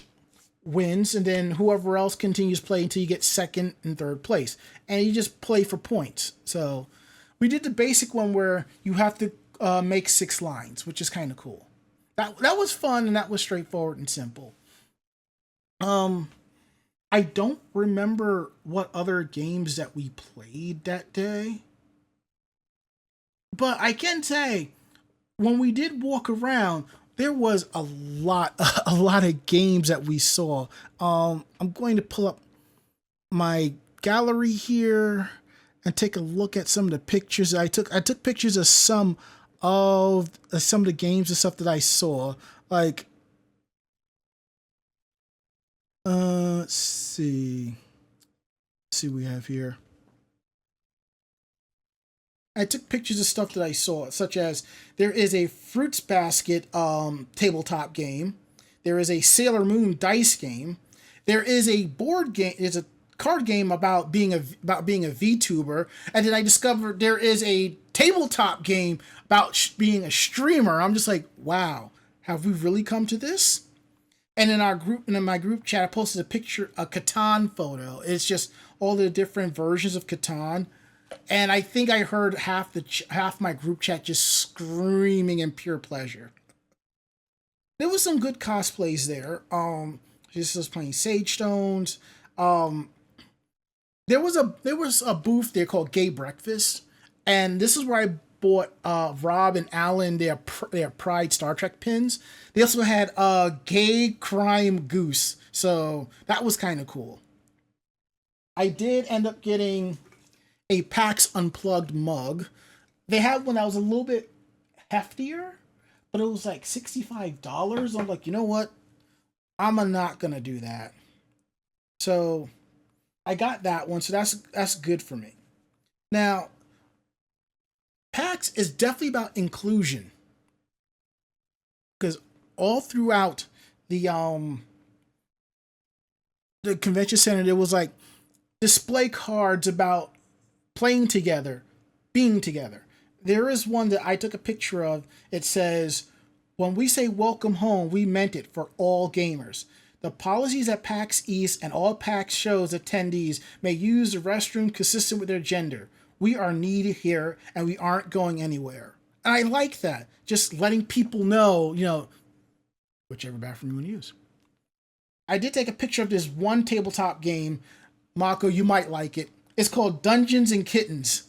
wins, and then whoever else continues playing until you get second and third place. And you just play for points. So we did the basic one where you have to make 6 lines, which is kind of cool. That was fun, and that was straightforward and simple. I don't remember what other games that we played that day. But I can say, when we did walk around, there was a lot of games that we saw. I'm going to pull up my gallery here and take a look at some of the pictures I took. I took pictures of some of the games and stuff that I saw. Like, let's see. Let's see what we have here. I took pictures of stuff that I saw, such as there is a Fruits Basket tabletop game. There is a Sailor Moon dice game. There is a board game. There's a card game about being a VTuber, and then I discovered there is a tabletop game about being a streamer. I'm just like, wow, have we really come to this? And in my group chat, I posted a Catan photo. It's just all the different versions of Catan. And I think I heard half my group chat just screaming in pure pleasure. There was some good cosplays there. Just was playing Sage Stones. There was a booth there called Gay Breakfast, and this is where I bought Rob and Alan their Pride Star Trek pins. They also had a Gay Crime Goose, so that was kind of cool. I did end up getting a PAX Unplugged mug. They had one that was a little bit heftier, but it was like $65. I'm like, you know what? I'm not gonna do that. So I got that one, so that's good for me. Now, PAX is definitely about inclusion, because all throughout the convention center there was like display cards about playing together, being together. There is one that I took a picture of. It says, "When we say welcome home, we meant it for all gamers. The policies at PAX East and all PAX shows attendees may use the restroom consistent with their gender. We are needed here and we aren't going anywhere." And I like that. Just letting people know, whichever bathroom you want to use. I did take a picture of this one tabletop game. Mako, you might like it. It's called Dungeons and Kittens.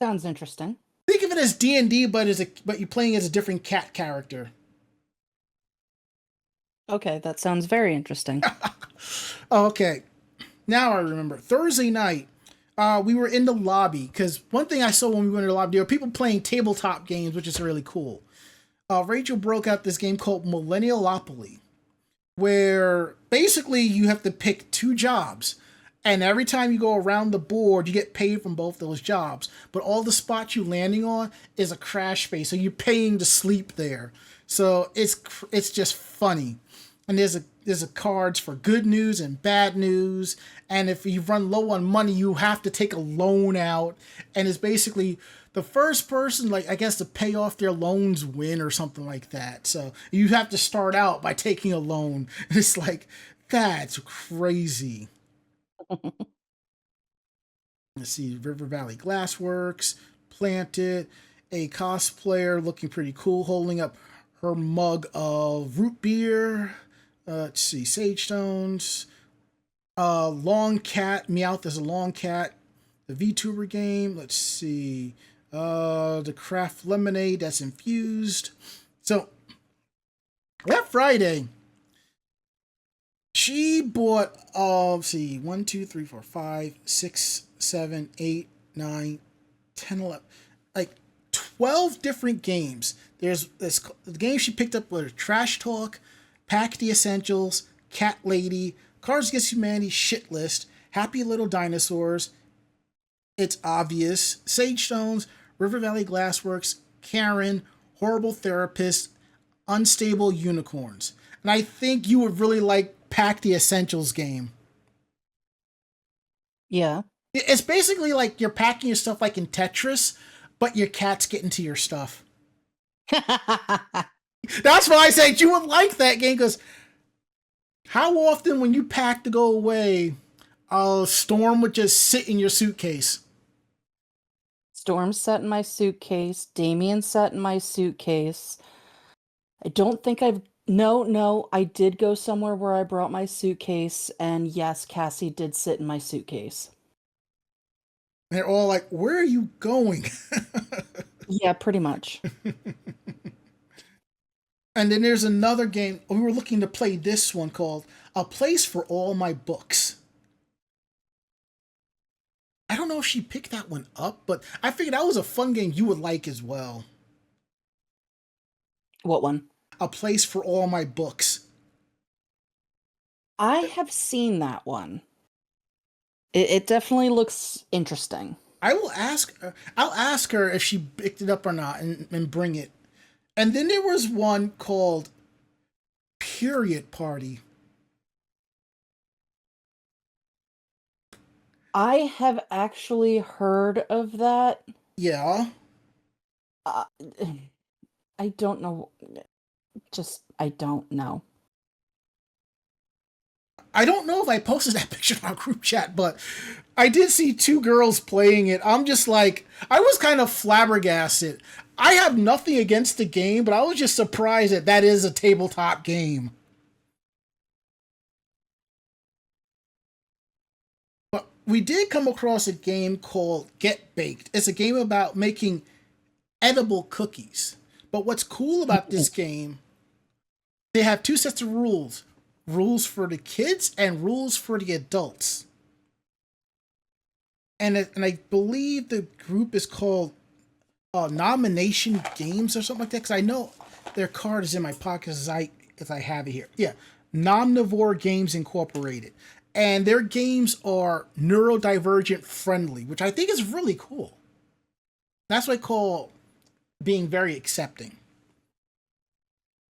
Sounds interesting. Think of it as D&D, but you're playing as a different cat character. Okay, that sounds very interesting. Okay, now I remember. Thursday night, we were in the lobby, because one thing I saw when we went in the lobby, there were people playing tabletop games, which is really cool. Rachel broke out this game called Millennialopoly, where basically you have to pick 2 jobs. And every time you go around the board, you get paid from both those jobs. But all the spots you're landing on is a crash space, so you're paying to sleep there. So it's just funny. And there's a cards for good news and bad news. And if you run low on money, you have to take a loan out. And it's basically the first person, like, I guess, to pay off their loans win or something like that. So you have to start out by taking a loan. It's like, that's crazy. Let's see, River Valley Glassworks, Planted, a cosplayer looking pretty cool, holding up her mug of root beer. Let's see, Sage Stones, Long Cat, Meowth is a long cat, the VTuber game. Let's see, the craft lemonade that's infused. So that Friday, she bought, let's see, 1, 2, 3, 4, 5, 6, 7, 8, 9, 10, 11, like 12 different games. There's this the games she picked up were Trash Talk, Pack the Essentials, Cat Lady, Cards Against Humanity, Shit List, Happy Little Dinosaurs, It's Obvious, Sage Stones, River Valley Glassworks, Karen, Horrible Therapist, Unstable Unicorns. And I think you would really like Pack the Essentials game. Yeah. It's basically like you're packing your stuff like in Tetris, but your cats get into your stuff. That's why I said you would like that game, because how often when you pack to go away, a storm would just sit in your suitcase? Storm sat in my suitcase. Damien sat in my suitcase. I don't think I've. No, I did go somewhere where I brought my suitcase, and yes, Cassie did sit in my suitcase. They're all like, where are you going? Yeah, pretty much. And then there's another game. We were looking to play this one called A Place for All My Books. I don't know if she picked that one up, but I figured that was a fun game you would like as well. What one? A Place for All My Books. I have seen that one. It definitely looks interesting. I will ask her. I'll ask her if she picked it up or not, and bring it. And then there was one called Period Party. I have actually heard of that. Yeah. Uh, I don't know. I don't know. I don't know if I posted that picture in our group chat, but I did see two girls playing it. I'm just like, I was kind of flabbergasted. I have nothing against the game, but I was just surprised that that is a tabletop game. But we did come across a game called Get Baked. It's a game about making edible cookies. But what's cool about this game, they have two sets of rules. Rules for the kids and rules for the adults. And I believe the group is called Nomination Games or something like that, because I know their card is in my pocket as I have it here. Yeah, Nomnivore Games Incorporated. And their games are neurodivergent friendly, which I think is really cool. That's what I call being very accepting.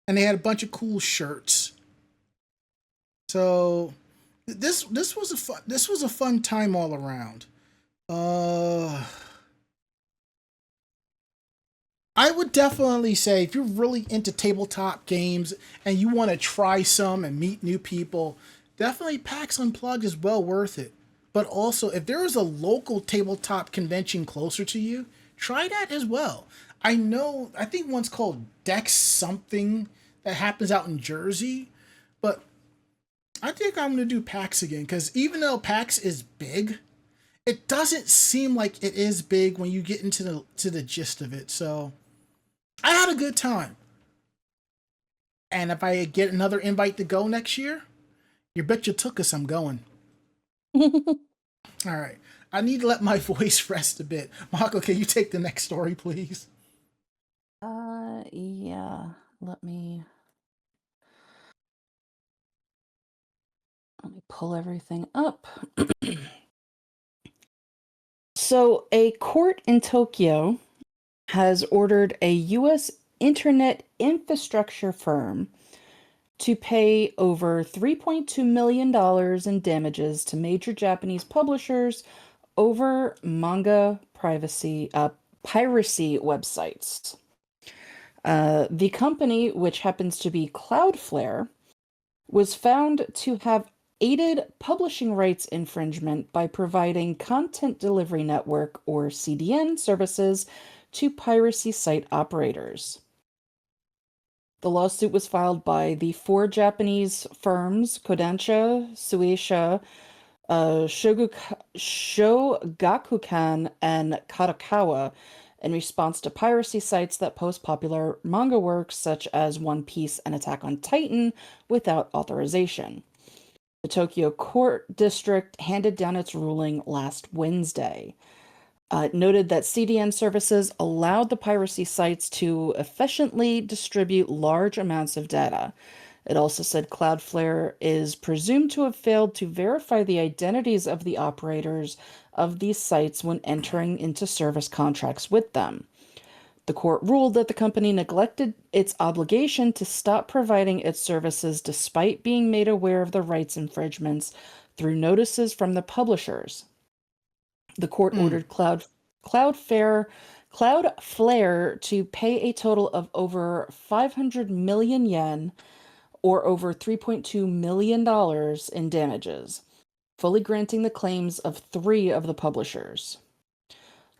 And they had a bunch of cool shirts. So this was a fun time all around. I would definitely say if you're really into tabletop games and you want to try some and meet new people, definitely PAX Unplugged is well worth it. But also, if there is a local tabletop convention closer to you, try that as well. I think one's called Dex something that happens out in Jersey, but I think I'm going to do PAX again, because even though PAX is big, it doesn't seem like it is big when you get into the gist of it. So I had a good time. And if I get another invite to go next year, you bet you took us, I'm going. All right. I need to let my voice rest a bit. Mako, can you take the next story, please? Yeah. Let me pull everything up. So, a court in Tokyo has ordered a U.S. internet infrastructure firm to pay over $3.2 million in damages to major Japanese publishers over manga piracy websites. The company, which happens to be Cloudflare, was found to have aided publishing rights infringement by providing content delivery network or CDN services to piracy site operators. The lawsuit was filed by the four Japanese firms Kodansha, Suisha, Shogakukan, and Kadokawa in response to piracy sites that post popular manga works such as One Piece and Attack on Titan without authorization. The Tokyo Court District handed down its ruling last Wednesday. It noted that CDN services allowed the piracy sites to efficiently distribute large amounts of data. It also said Cloudflare is presumed to have failed to verify the identities of the operators of these sites when entering into service contracts with them. The court ruled that the company neglected its obligation to stop providing its services despite being made aware of the rights infringements through notices from the publishers. The court ordered Cloudflare to pay a total of over 500 million yen, or over $3.2 million in damages, fully granting the claims of 3 of the publishers.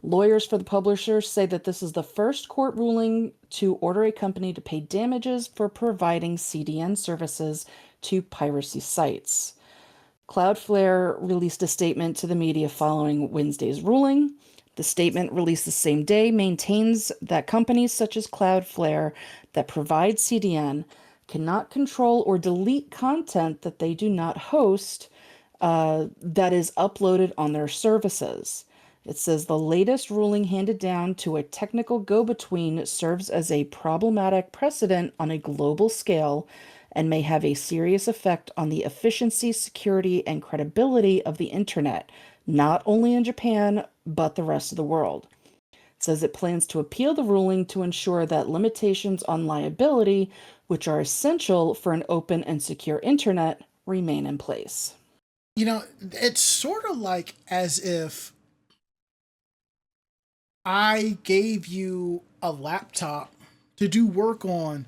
Lawyers for the publishers say that this is the first court ruling to order a company to pay damages for providing CDN services to piracy sites. Cloudflare released a statement to the media following Wednesday's ruling. The statement, released the same day, maintains that companies such as Cloudflare that provide CDN cannot control or delete content that they do not host that is uploaded on their services. It says the latest ruling handed down to a technical go-between serves as a problematic precedent on a global scale and may have a serious effect on the efficiency, security, and credibility of the internet, not only in Japan, but the rest of the world. It says it plans to appeal the ruling to ensure that limitations on liability, which are essential for an open and secure internet, remain in place. You know, it's sort of like as if I gave you a laptop to do work on,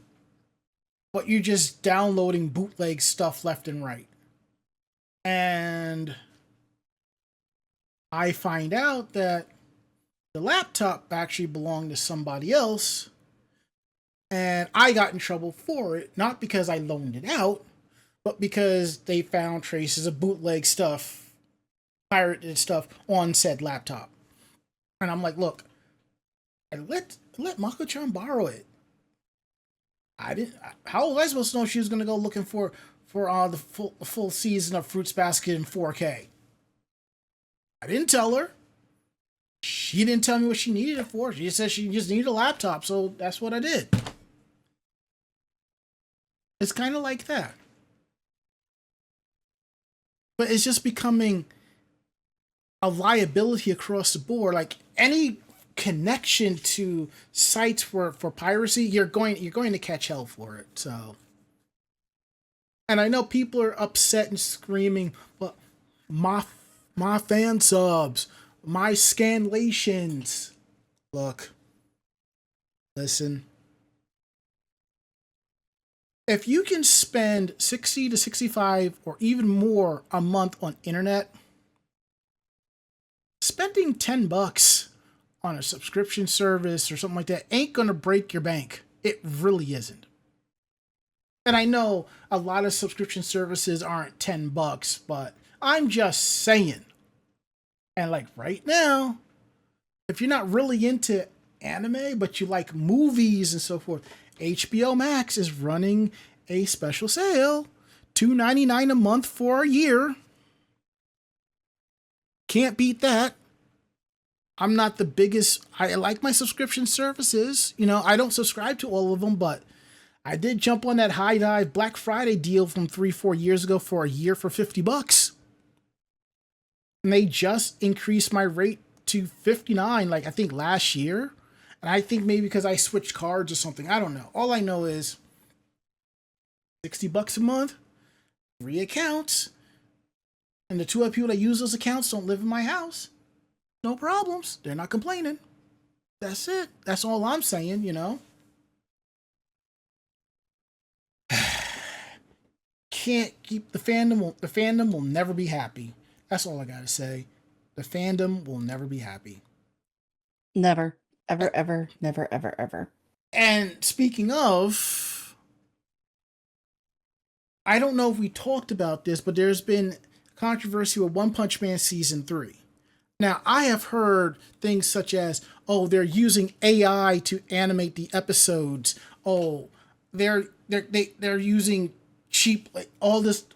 but you're just downloading bootleg stuff left and right. And I find out that the laptop actually belonged to somebody else, and I got in trouble for it, not because I loaned it out, but because they found traces of bootleg stuff, pirated stuff on said laptop. And I'm like, look, I let Mako-chan borrow it. I didn't. How was I supposed to know she was going to go looking for the full season of Fruits Basket in 4K? I didn't tell her. She didn't tell me what she needed it for. She just said she just needed a laptop, so that's what I did. It's kind of like that. But it's just becoming a liability across the board. Like any connection to sites for piracy, you're going to catch hell for it. So, and I know people are upset and screaming, but my fan subs, my scanlations. Look, listen. If you can spend 60 to 65 or even more a month on internet, spending $10 on a subscription service or something like that ain't gonna break your bank. It really isn't. And I know a lot of subscription services aren't $10, but I'm just saying. And like right now, if you're not really into anime, but you like movies and so forth, HBO Max is running a special sale, $2.99 a month for a year. Can't beat that. I'm not the biggest. I like my subscription services. You know, I don't subscribe to all of them, but I did jump on that high dive Black Friday deal from 3-4 years ago for a year for $50. And they just increased my rate to $59, like I think last year. And I think maybe because I switched cards or something. I don't know. All I know is $60 a month, 3 accounts. And the 2 other people that use those accounts don't live in my house. No problems. They're not complaining. That's it. That's all I'm saying, you know. Can't keep the fandom will never be happy. That's all I gotta say. The fandom will never be happy. Never. Ever, ever, never, ever, ever. And speaking of, I don't know if we talked about this, but there's been controversy with One Punch Man Season 3. Now, I have heard things such as, oh, they're using AI to animate the episodes. Oh, they're using cheap, like all this.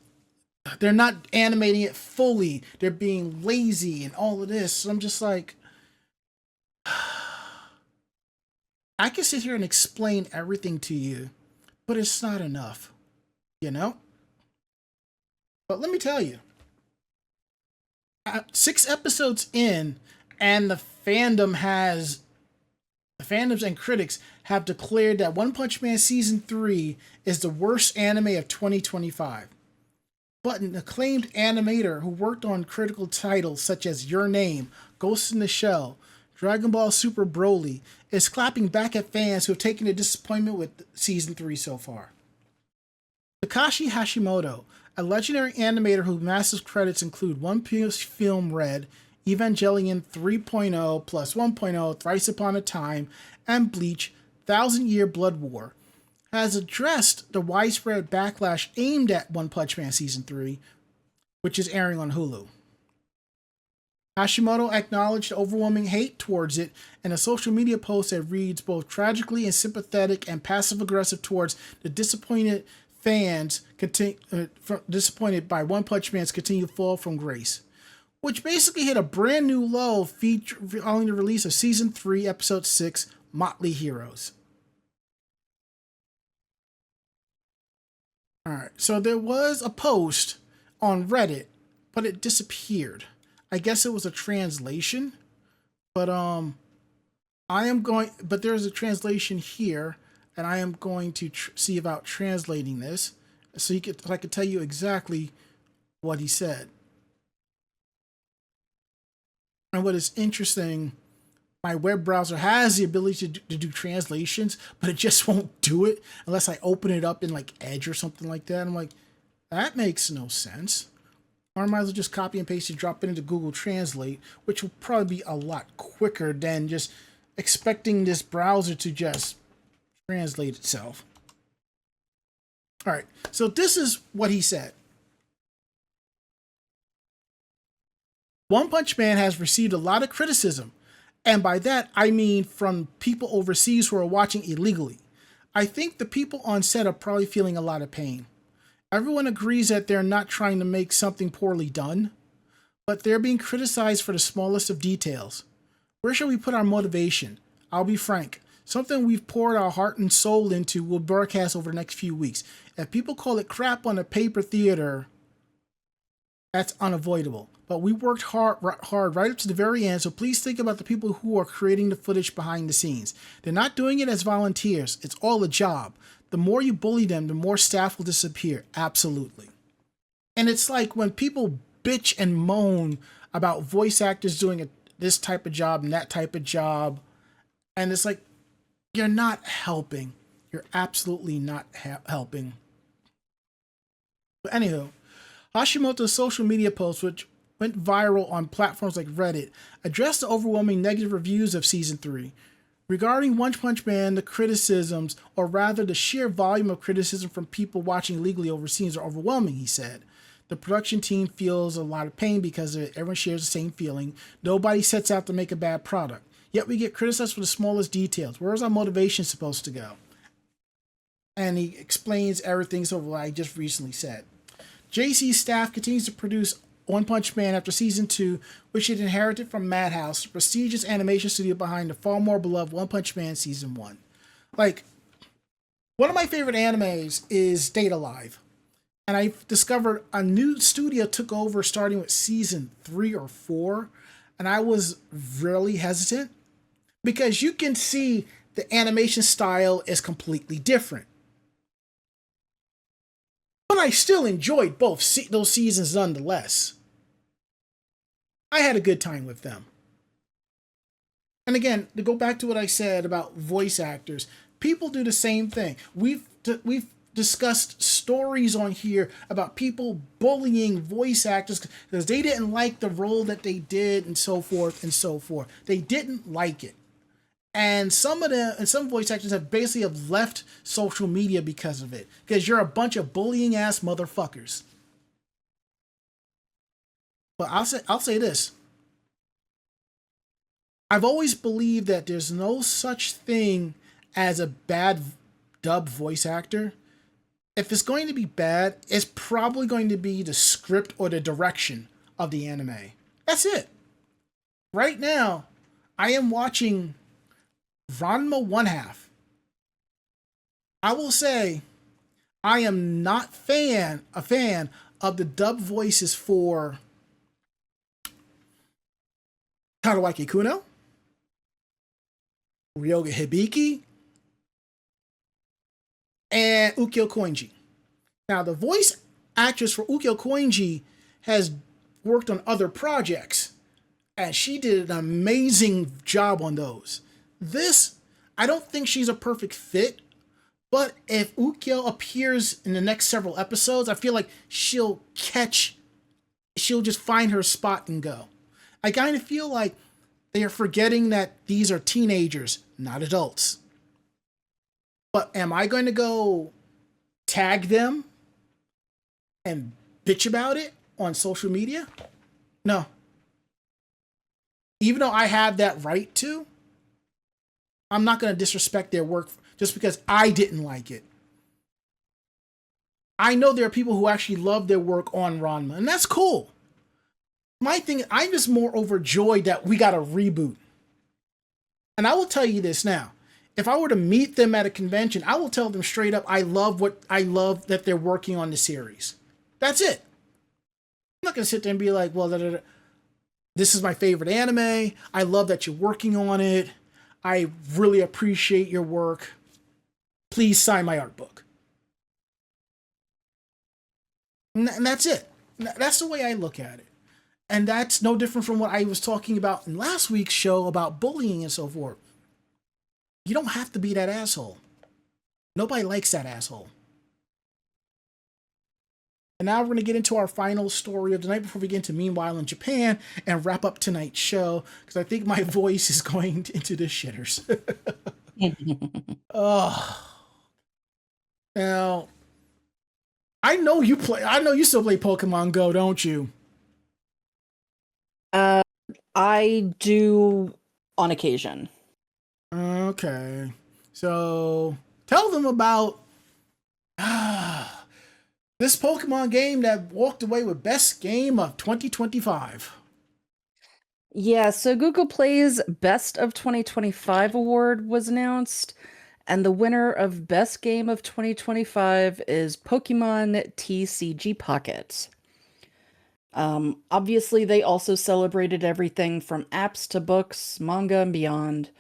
They're not animating it fully. They're being lazy and all of this. So I'm just like, I can sit here and explain everything to you, but it's not enough, you know? But let me tell you, 6 episodes in, and the fandoms and critics have declared that One Punch Man Season 3 is the worst anime of 2025. But an acclaimed animator who worked on critical titles such as Your Name, Ghost in the Shell, Dragon Ball Super Broly, is clapping back at fans who have taken a disappointment with Season 3 so far. Takashi Hashimoto, a legendary animator whose massive credits include One Piece Film Red, Evangelion 3.0 plus 1.0, Thrice Upon a Time, and Bleach, Thousand Year Blood War, has addressed the widespread backlash aimed at One Punch Man Season 3, which is airing on Hulu. Hashimoto acknowledged the overwhelming hate towards it in a social media post that reads both tragically and sympathetic and passive-aggressive towards the disappointed fans disappointed by One Punch Man's continued fall from grace, which basically hit a brand new low following the release of Season 3, Episode 6, Motley Heroes. Alright, so there was a post on Reddit, but it disappeared. I guess it was a translation, but there's a translation here, and I am going to see about translating this so I could tell you exactly what he said. And what is interesting, my web browser has the ability to do translations, but it just won't do it unless I open it up in like Edge or something like that. I'm like, that makes no sense. Or I might as well just copy and paste it, drop it into Google Translate, which will probably be a lot quicker than just expecting this browser to just translate itself. All right, so this is what he said. One Punch Man has received a lot of criticism, and by that I mean from people overseas who are watching illegally. I think the people on set are probably feeling a lot of pain. Everyone agrees that they're not trying to make something poorly done, but they're being criticized for the smallest of details. Where should we put our motivation? I'll be frank. Something we've poured our heart and soul into will broadcast over the next few weeks. If people call it crap on a paper theater, that's unavoidable. But we worked hard right up to the very end, so please think about the people who are creating the footage behind the scenes. They're not doing it as volunteers. It's all a job. The more you bully them, the more staff will disappear. Absolutely. And it's like when people bitch and moan about voice actors doing this type of job and that type of job, and it's like, you're not helping. You're absolutely not helping. But anywho, Hashimoto's social media post, which went viral on platforms like Reddit, addressed the overwhelming negative reviews of Season 3. Regarding One Punch Man, the criticisms, or rather the sheer volume of criticism from people watching illegally overseas are overwhelming, he said. The production team feels a lot of pain because everyone shares the same feeling. Nobody sets out to make a bad product. Yet we get criticized for the smallest details. Where's our motivation supposed to go? And he explains everything so what I just recently said. JC's staff continues to produce One Punch Man after Season 2, which it inherited from Madhouse, the prestigious animation studio behind the far more beloved One Punch Man Season 1. Like, one of my favorite animes is Date Alive. And I discovered a new studio took over starting with Season 3 or 4. And I was really hesitant because you can see the animation style is completely different. But I still enjoyed both those seasons nonetheless. I had a good time with them. And again, to go back to what I said about voice actors, people do the same thing. We've discussed stories on here about people bullying voice actors because they didn't like the role that they did and so forth and so forth. They didn't like it. And some voice actors have basically left social media because of it. Because you're a bunch of bullying ass motherfuckers. But I'll say this. I've always believed that there's no such thing as a bad dub voice actor. If it's going to be bad, it's probably going to be the script or the direction of the anime. That's it. Right now, I am watching Ranma one half. I will say I am not a fan of the dub voices for Karawaki Kuno, Ryoga Hibiki, and Ukyo Koinji. Now, the voice actress for Ukyo Koinji has worked on other projects, and she did an amazing job on those. This, I don't think she's a perfect fit, but if Ukyo appears in the next several episodes, I feel like she'll just find her spot and go. I kind of feel like they are forgetting that these are teenagers, not adults. But am I going to go tag them and bitch about it on social media? No. Even though I have that right to, I'm not going to disrespect their work just because I didn't like it. I know there are people who actually love their work on Ranma, and that's cool. My thing, I'm just more overjoyed that we got a reboot. And I will tell you this now. If I were to meet them at a convention, I will tell them straight up, I love that they're working on the series. That's it. I'm not going to sit there and be like, well, this is my favorite anime. I love that you're working on it. I really appreciate your work. Please sign my art book. And that's it. That's the way I look at it. And that's no different from what I was talking about in last week's show about bullying and so forth. You don't have to be that asshole. Nobody likes that asshole. And now we're going to get into our final story of the night before we get into Meanwhile in Japan and wrap up tonight's show, because I think my voice is going into the shitters. Oh. Now, I know you still play Pokemon Go, don't you? I do on occasion. Okay. So, tell them about this Pokemon game that walked away with Best Game of 2025. Yeah, so Google Play's Best of 2025 award was announced, and the winner of Best Game of 2025 is Pokemon TCG Pocket. Obviously, they also celebrated everything from apps to books, manga, and beyond.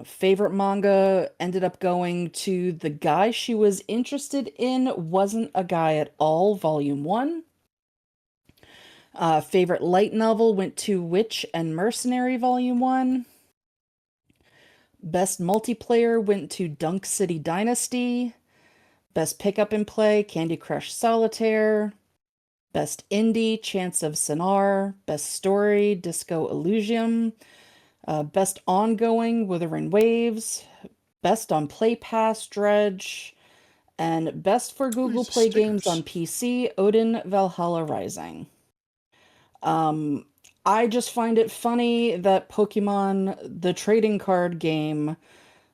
Favorite manga ended up going to The Guy She Was Interested In Wasn't a Guy at All, Volume 1. Favorite light novel went to Witch and Mercenary, Volume 1. Best multiplayer went to Dunk City Dynasty. Best pickup and play, Candy Crush Solitaire. Best indie, Chance of Sinar. Best story, Disco Elysium. Best ongoing, Wuthering Waves. Best on Play Pass, Dredge. And best for Google Play games on PC, Odin Valhalla Rising. I just find it funny that Pokemon, the trading card game,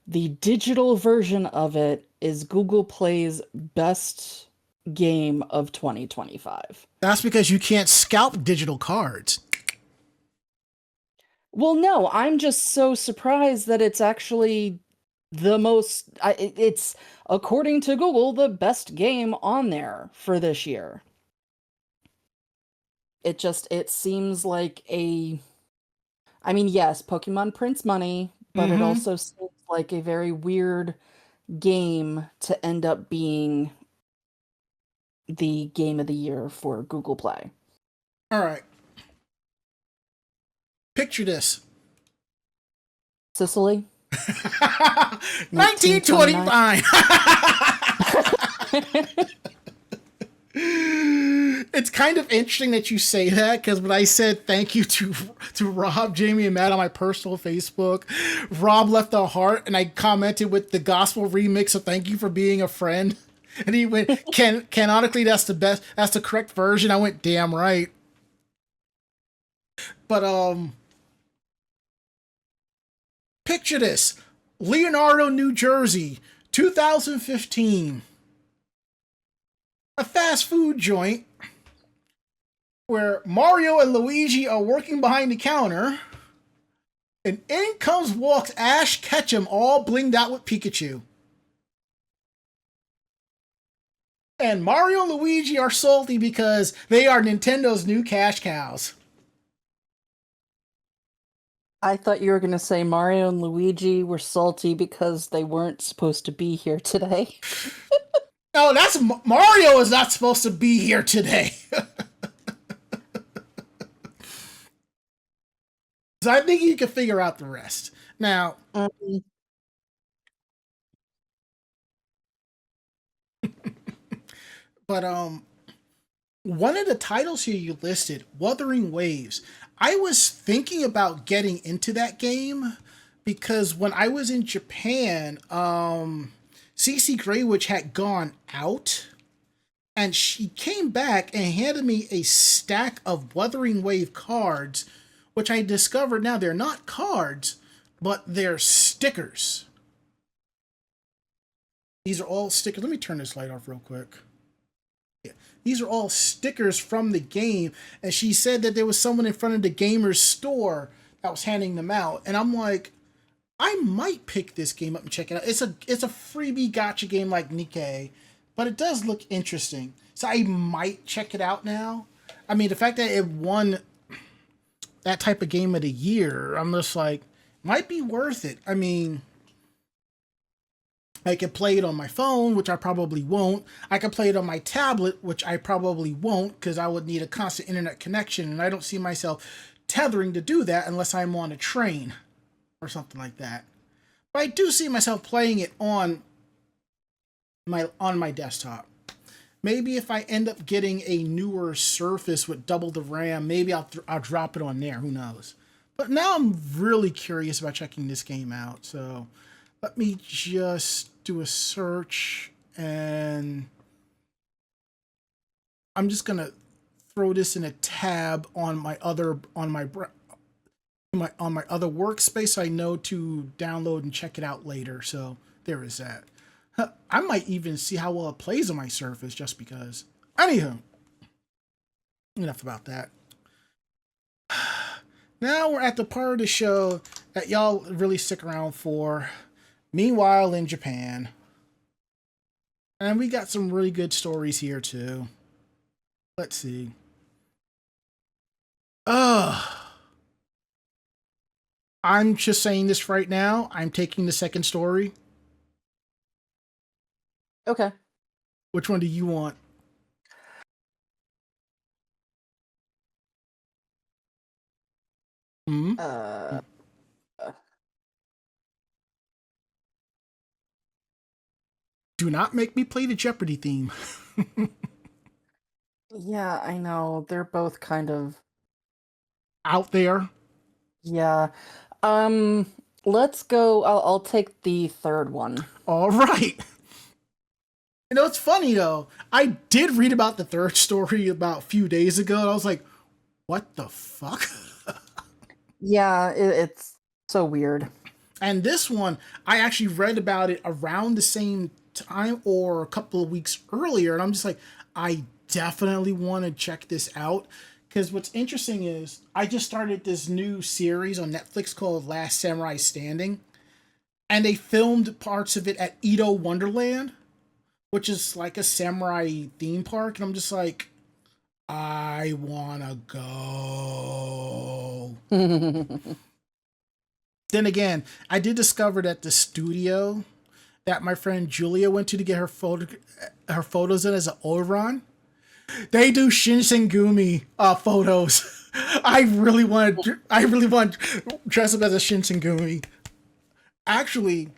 the digital version of it is Google Play's best game of 2025. That's because you can't scalp digital cards. Well, no, I'm just so surprised that it's actually the most, it's, according to Google, the best game on there for this year. It seems like I mean, yes, Pokemon prints money, but it also seems like a very weird game to end up being the game of the year for Google Play. All right. Picture this. Sicily? 1929. It's kind of interesting that you say that, because when I said thank you to Rob, Jamie, and Matt on my personal Facebook, Rob left a heart, and I commented with the gospel remix of "Thank you for being a friend," and he went, canonically, that's the correct version. I went, damn right. But picture this: Leonardo, New Jersey, 2015. A fast food joint where Mario and Luigi are working behind the counter. And walks Ash Ketchum, all blinged out with Pikachu. And Mario and Luigi are salty because they are Nintendo's new cash cows. I thought you were going to say Mario and Luigi were salty because they weren't supposed to be here today. No, that's Mario is not supposed to be here today. So I think you can figure out the rest. Now, but one of the titles here you listed, Wuthering Waves. I was thinking about getting into that game because when I was in Japan, CC Graywitch had gone out and she came back and handed me a stack of Wuthering Wave cards, which I discovered now they're not cards, but they're stickers. These are all stickers. Let me turn this light off real quick. Yeah. These are all stickers from the game, and she said that there was someone in front of the gamer's store that was handing them out, and I'm like, I might pick this game up and check it out. It's a freebie gacha game like Nikkei, but it does look interesting, so I might check it out now. I mean, the fact that it won that type of game of the year, I'm just like, might be worth it. I mean, I could play it on my phone, which I probably won't. I could play it on my tablet, which I probably won't, because I would need a constant internet connection, and I don't see myself tethering to do that unless I'm on a train or something like that. But I do see myself playing it on my desktop. Maybe if I end up getting a newer Surface with double the RAM, maybe I'll drop it on there. Who knows? But now I'm really curious about checking this game out. So let me just do a search, and I'm just gonna throw this in a tab on my other workspace so I know to download and check it out later. So there is that. I might even see how well it plays on my Surface just because. Anywho, enough about that. Now we're at the part of the show that y'all really stick around for. Meanwhile in Japan. And we got some really good stories here too. Let's see. I'm just saying this right now. I'm taking the second story. Okay. Which one do you want? Do not make me play the Jeopardy theme. Yeah, I know. They're both kind of out there. Yeah. Let's go. I'll take the third one. All right. You know, it's funny though. I did read about the third story about a few days ago, and I was like, what the fuck? Yeah, it's so weird. And this one, I actually read about it around the same time or a couple of weeks earlier, and I'm just like, I definitely want to check this out. Because what's interesting is I just started this new series on Netflix called Last Samurai Standing, and they filmed parts of it at Edo Wonderland, which is like a samurai theme park, and I'm just like, I wanna go. Then again, I did discover that the studio that my friend Julia went to get her photos in as an Oran, they do Shinsengumi photos. I really want to dress up as a Shinsengumi. Actually,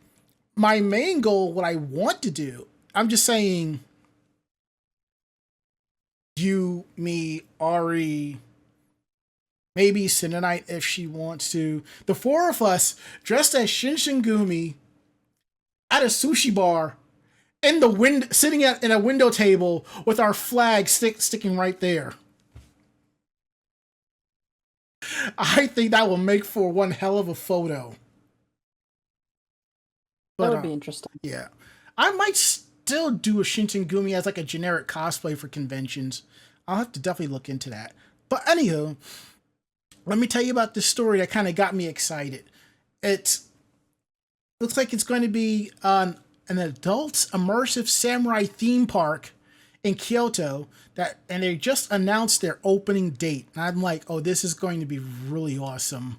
my main goal, what I want to do, I'm just saying, you, me, Ari, maybe Cinnanite if she wants to. The four of us dressed as Shinsengumi at a sushi bar in the sitting in a window table with our flag sticking right there. I think that will make for one hell of a photo. That would be interesting. Yeah. I might still do a Shinsengumi as like a generic cosplay for conventions. I'll have to definitely look into that. But anywho, let me tell you about this story that kind of got me excited. It looks like it's going to be an adult immersive samurai theme park in Kyoto and they just announced their opening date. And I'm like, oh, this is going to be really awesome.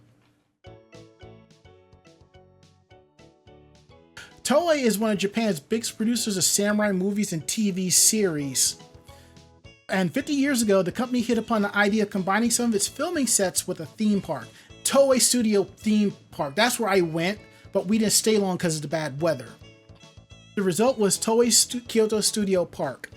Toei is one of Japan's biggest producers of samurai movies and TV series. And 50 years ago, the company hit upon the idea of combining some of its filming sets with a theme park. Toei Studio Theme Park. That's where I went, but we didn't stay long because of the bad weather. The result was Toei Kyoto Studio Park,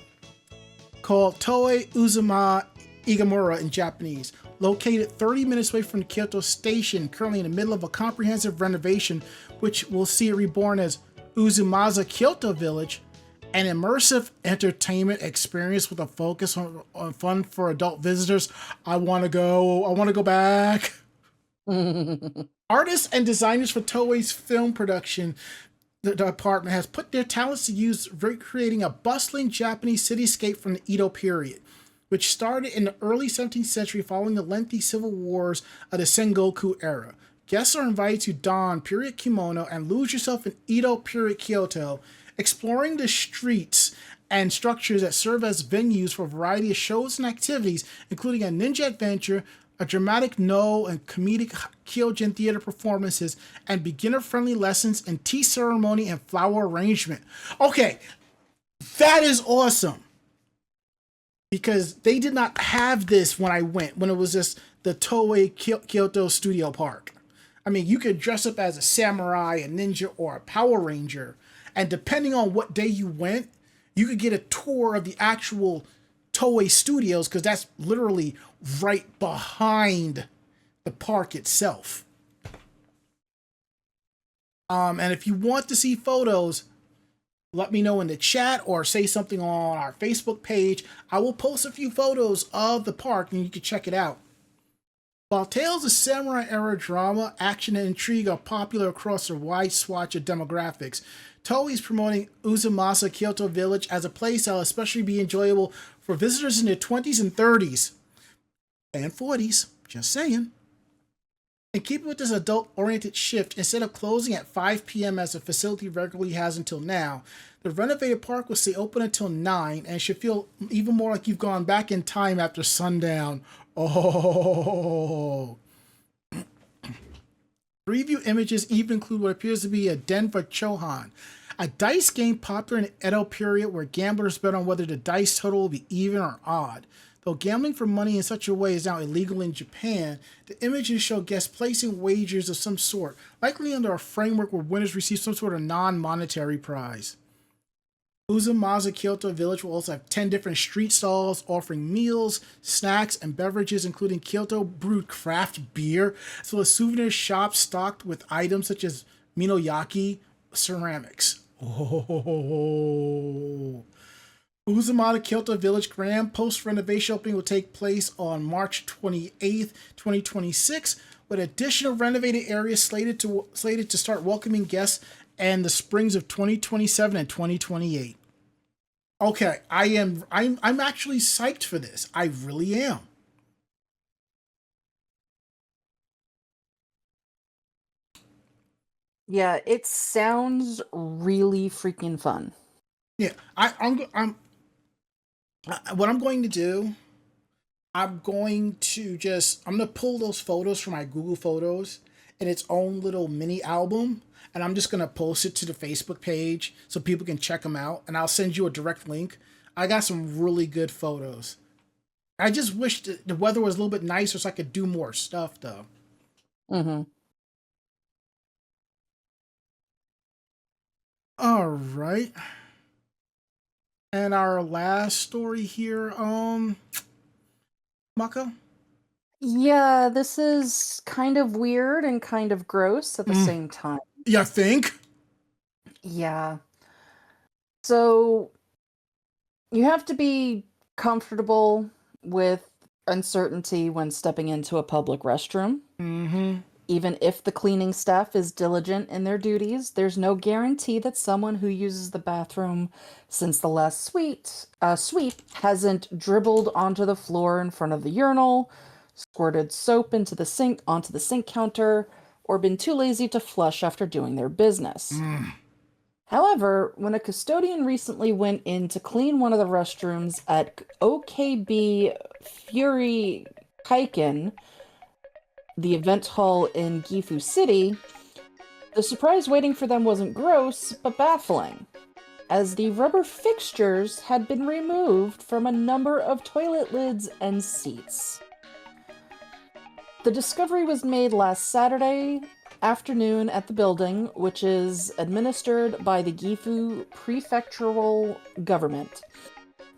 called Toei Uzuma Igamura in Japanese. Located 30 minutes away from the Kyoto station, currently in the middle of a comprehensive renovation, which will see it reborn as Uzumaza Kyoto Village, an immersive entertainment experience with a focus on fun for adult visitors. I want to go back. Artists and designers for Toei's film production department has put their talents to use recreating a bustling Japanese cityscape from the Edo period, which started in the early 17th century following the lengthy civil wars of the Sengoku era. Guests are invited to don period kimono and lose yourself in Edo period Kyoto, exploring the streets and structures that serve as venues for a variety of shows and activities, including a ninja adventure, a dramatic no and comedic Kyojin theater performances, and beginner-friendly lessons in tea ceremony and flower arrangement. Okay, that is awesome. Because they did not have this when I went, when it was just the Toei Kyoto Studio Park. I mean, you could dress up as a samurai, a ninja, or a Power Ranger, and depending on what day you went, you could get a tour of the actual Toei Studios, because that's literally right behind the park itself. And if you want to see photos, let me know in the chat or say something on our Facebook page. I will post a few photos of the park and you can check it out. While tales of samurai era drama, action, and intrigue are popular across a wide swatch of demographics, Toei is promoting Uzumasa Kyoto Village as a place that will especially be enjoyable for visitors in their 20s and 30s. And 40s, just saying. In keeping with this adult-oriented shift, instead of closing at 5 p.m. as the facility regularly has until now, the renovated park will stay open until 9 and should feel even more like you've gone back in time after sundown. Oh. Preview images even include what appears to be a Denver Chohan, a dice game popular in the Edo period where gamblers bet on whether the dice total will be even or odd. Though gambling for money in such a way is now illegal in Japan, the images show guests placing wagers of some sort, likely under a framework where winners receive some sort of non-monetary prize. Uzumasa Kyoto Village will also have 10 different street stalls offering meals, snacks, and beverages, including Kyoto brewed craft beer, as well as souvenir shops stocked with items such as minoyaki ceramics. Oh. Uzumasa Kyoto Village Grand post-renovation opening will take place on March 28th, 2026, with additional renovated areas slated to start welcoming guests in the springs of 2027 and 2028. Okay, I'm actually psyched for this. I really am. Yeah, it sounds really freaking fun. Yeah, what I'm going to do, I'm going to pull those photos from my Google Photos in its own little mini album, and I'm just going to post it to the Facebook page so people can check them out, and I'll send you a direct link. I got some really good photos. I just wish the weather was a little bit nicer so I could do more stuff, though. Mm-hmm. All right. And our last story here, Mako? Yeah, this is kind of weird and kind of gross at the same time. You think? Yeah. So you have to be comfortable with uncertainty when stepping into a public restroom. Mm-hmm. Even if the cleaning staff is diligent in their duties, there's no guarantee that someone who uses the bathroom since the last sweep hasn't dribbled onto the floor in front of the urinal, squirted soap onto the sink counter, or been too lazy to flush after doing their business. However, when a custodian recently went in to clean one of the restrooms at OKB Fury Kaiken, the event hall in Gifu City, the surprise waiting for them wasn't gross, but baffling, as the rubber fixtures had been removed from a number of toilet lids and seats. The discovery was made last Saturday afternoon at the building, which is administered by the Gifu prefectural government.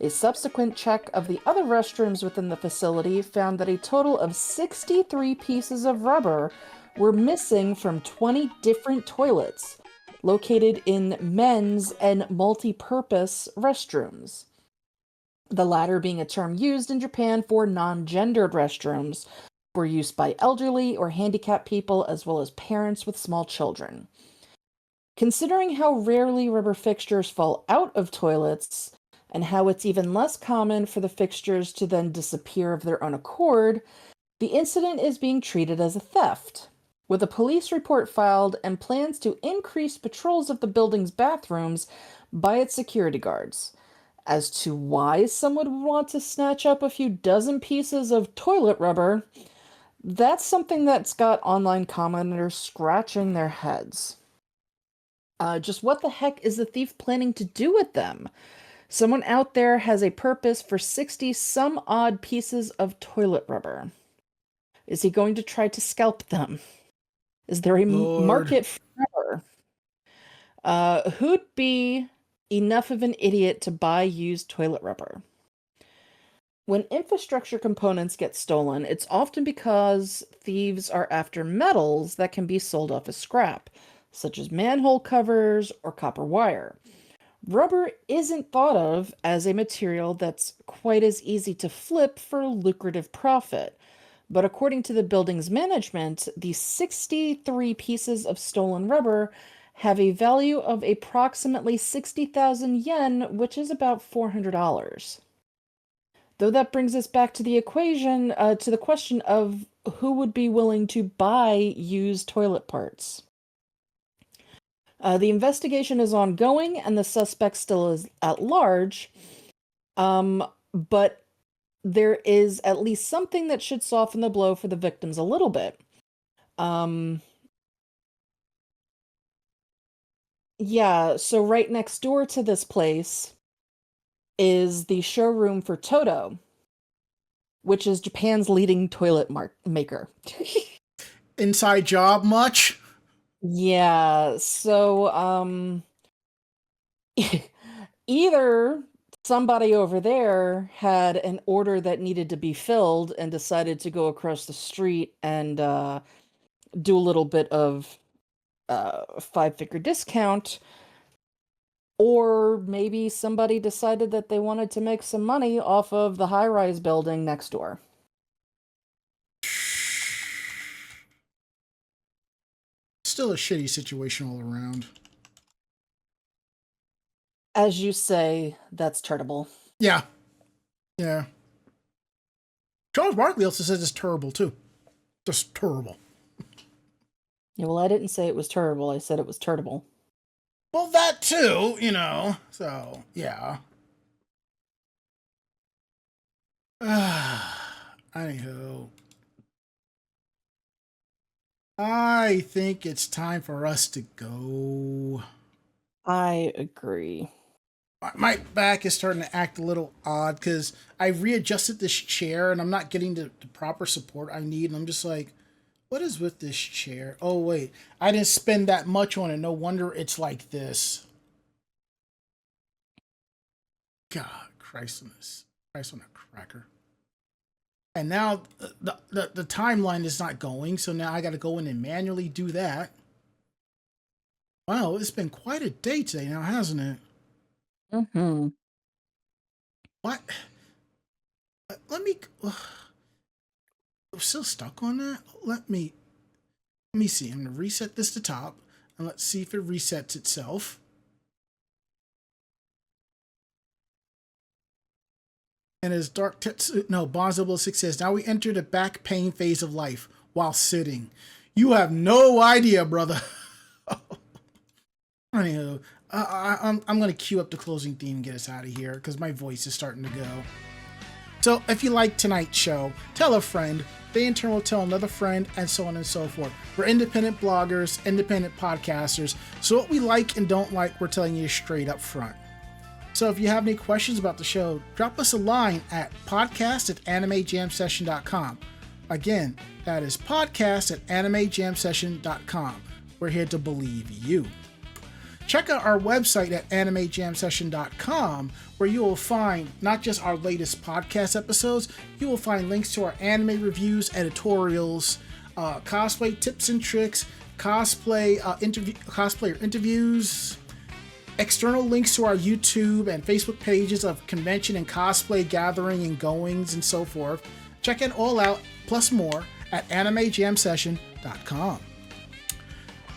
A subsequent check of the other restrooms within the facility found that a total of 63 pieces of rubber were missing from 20 different toilets located in men's and multi-purpose restrooms. The latter being a term used in Japan for non-gendered restrooms, for use by elderly or handicapped people as well as parents with small children. Considering how rarely rubber fixtures fall out of toilets, and how it's even less common for the fixtures to then disappear of their own accord, the incident is being treated as a theft, with a police report filed and plans to increase patrols of the building's bathrooms by its security guards. As to why someone would want to snatch up a few dozen pieces of toilet rubber, that's something that's got online commenters scratching their heads. Just what the heck is the thief planning to do with them? Someone out there has a purpose for 60 some odd pieces of toilet rubber. Is he going to try to scalp them? Is there a market for rubber? Who'd be enough of an idiot to buy used toilet rubber? When infrastructure components get stolen, it's often because thieves are after metals that can be sold off as scrap, such as manhole covers or copper wire. Rubber isn't thought of as a material that's quite as easy to flip for lucrative profit. But according to the building's management, the 63 pieces of stolen rubber have a value of approximately 60,000 yen, which is about $400. Though that brings us back to the equation, to the question of who would be willing to buy used toilet parts. The investigation is ongoing, and the suspect still is at large, but there is at least something that should soften the blow for the victims a little bit. Yeah, so right next door to this place is the showroom for Toto, which is Japan's leading toilet maker. Inside job much? Yeah, so either somebody over there had an order that needed to be filled and decided to go across the street and do a little bit of 5-figure discount, or maybe somebody decided that they wanted to make some money off of the high-rise building next door. Still a shitty situation all around. As you say, that's charitable. Yeah. Yeah. Charles Barkley also says it's terrible, too. Just terrible. Yeah, well, I didn't say it was terrible. I said it was turtable. Well, that too, you know. So, yeah. Anywho. I think it's time for us to go. I agree. My back is starting to act a little odd because I readjusted this chair and I'm not getting the proper support I need. And I'm just like, what is with this chair? Oh, wait. I didn't spend that much on it. No wonder it's like this. God, Christ on this. Christ on a cracker. And now the timeline is not going, so now I got to go in and manually do that. Wow, it's been quite a day today now, hasn't it? Mm-hmm. What? Let me... I'm still stuck on that? Let me see. I'm going to reset this to top, and let's see if it resets itself. And as Dark no, Bonzo 6 says, now we enter the back pain phase of life while sitting. You have no idea, brother. Anywho, I'm going to cue up the closing theme and get us out of here because my voice is starting to go. So if you like tonight's show, tell a friend. They in turn will tell another friend, and so on and so forth. We're independent bloggers, independent podcasters. So what we like and don't like, we're telling you straight up front. So if you have any questions about the show, drop us a line at podcast@animejamsession.com. Again, that is podcast@animejamsession.com. We're here to believe you. Check out our website at animejamsession.com, where you will find not just our latest podcast episodes, you will find links to our anime reviews, editorials, cosplay tips and tricks, cosplayer interviews, external links to our YouTube and Facebook pages of convention and cosplay gathering and goings and so forth. Check it all out, plus more, at animejamsession.com.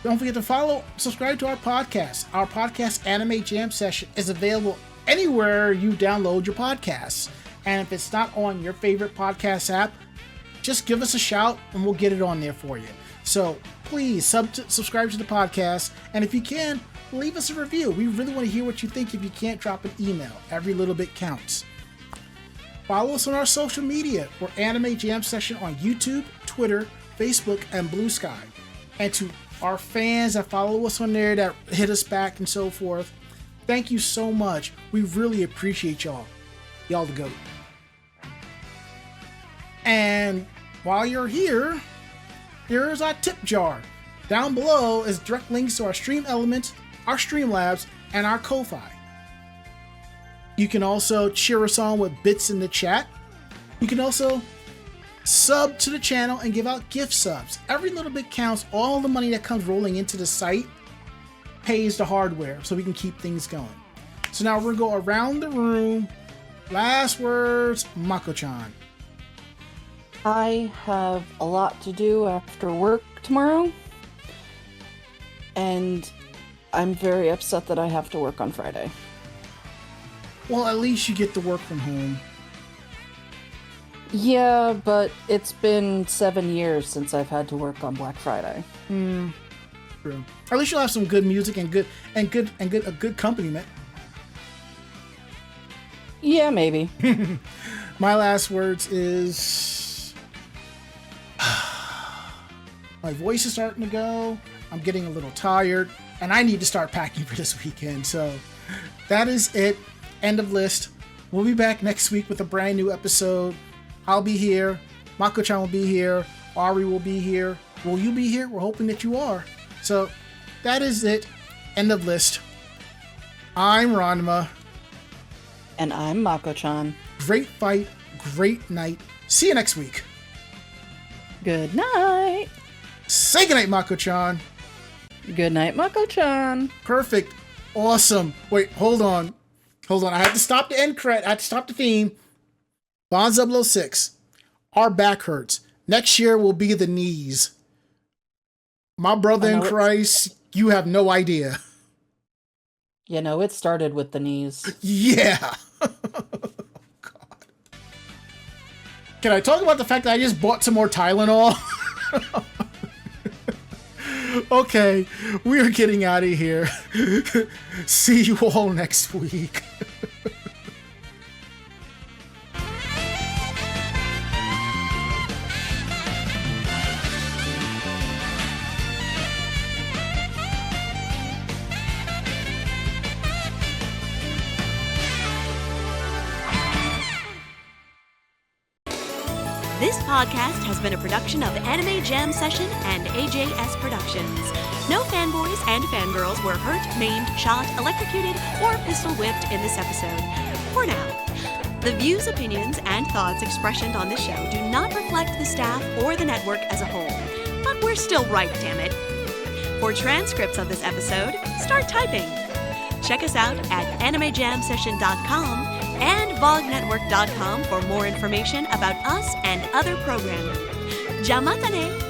Don't forget to subscribe to our podcast. Our podcast, Anime Jam Session, is available anywhere you download your podcasts. And if it's not on your favorite podcast app, just give us a shout and we'll get it on there for you. So please subscribe to the podcast. And if you can, leave us a review. We really want to hear what you think. If you can't, drop an email. Every little bit counts. Follow us on our social media. We're Anime Jam Session on YouTube, Twitter, Facebook, and Blue Sky. And to our fans that follow us on there, that hit us back and so forth, thank you so much. We really appreciate y'all. Y'all the GOAT. And while you're here, here's our tip jar. Down below is direct links to our Stream Elements, our Streamlabs, and our Ko-Fi. You can also cheer us on with bits in the chat. You can also sub to the channel and give out gift subs. Every little bit counts. All the money that comes rolling into the site pays the hardware so we can keep things going. So now we're going to go around the room. Last words, Mako-chan. I have a lot to do after work tomorrow, and I'm very upset that I have to work on Friday. Well, at least you get to work from home. Yeah, but it's been 7 years since I've had to work on Black Friday. True. At least you'll have some good music and a good accompaniment. Yeah, maybe. My last words is my voice is starting to go. I'm getting a little tired, and I need to start packing for this weekend. So that is it. End of list. We'll be back next week with a brand new episode. I'll be here. Mako-chan will be here. Ari will be here. Will you be here? We're hoping that you are. So that is it. End of list. I'm Ranma. And I'm Mako-chan. Great fight. Great night. See you next week. Good night. Say goodnight, Mako-chan. Good night, Mako-chan. Perfect. Awesome. Wait, hold on. I have to stop the end credit. I have to stop the theme. Bond 006. Our back hurts. Next year will be the knees. My brother in Christ, you have no idea. You know, it started with the knees. Yeah. God. Can I talk about the fact that I just bought some more Tylenol? Okay, we are getting out of here. See you all next week. This podcast has been a production of Anime Jam Session and AJS Productions. No fanboys and fangirls were hurt, maimed, shot, electrocuted, or pistol whipped in this episode. For now. The views, opinions, and thoughts expressed on this show do not reflect the staff or the network as a whole. But we're still right, damn it. For transcripts of this episode, start typing. Check us out at animejamsession.com and vognetwork.com for more information about us and other programming. Jamatane!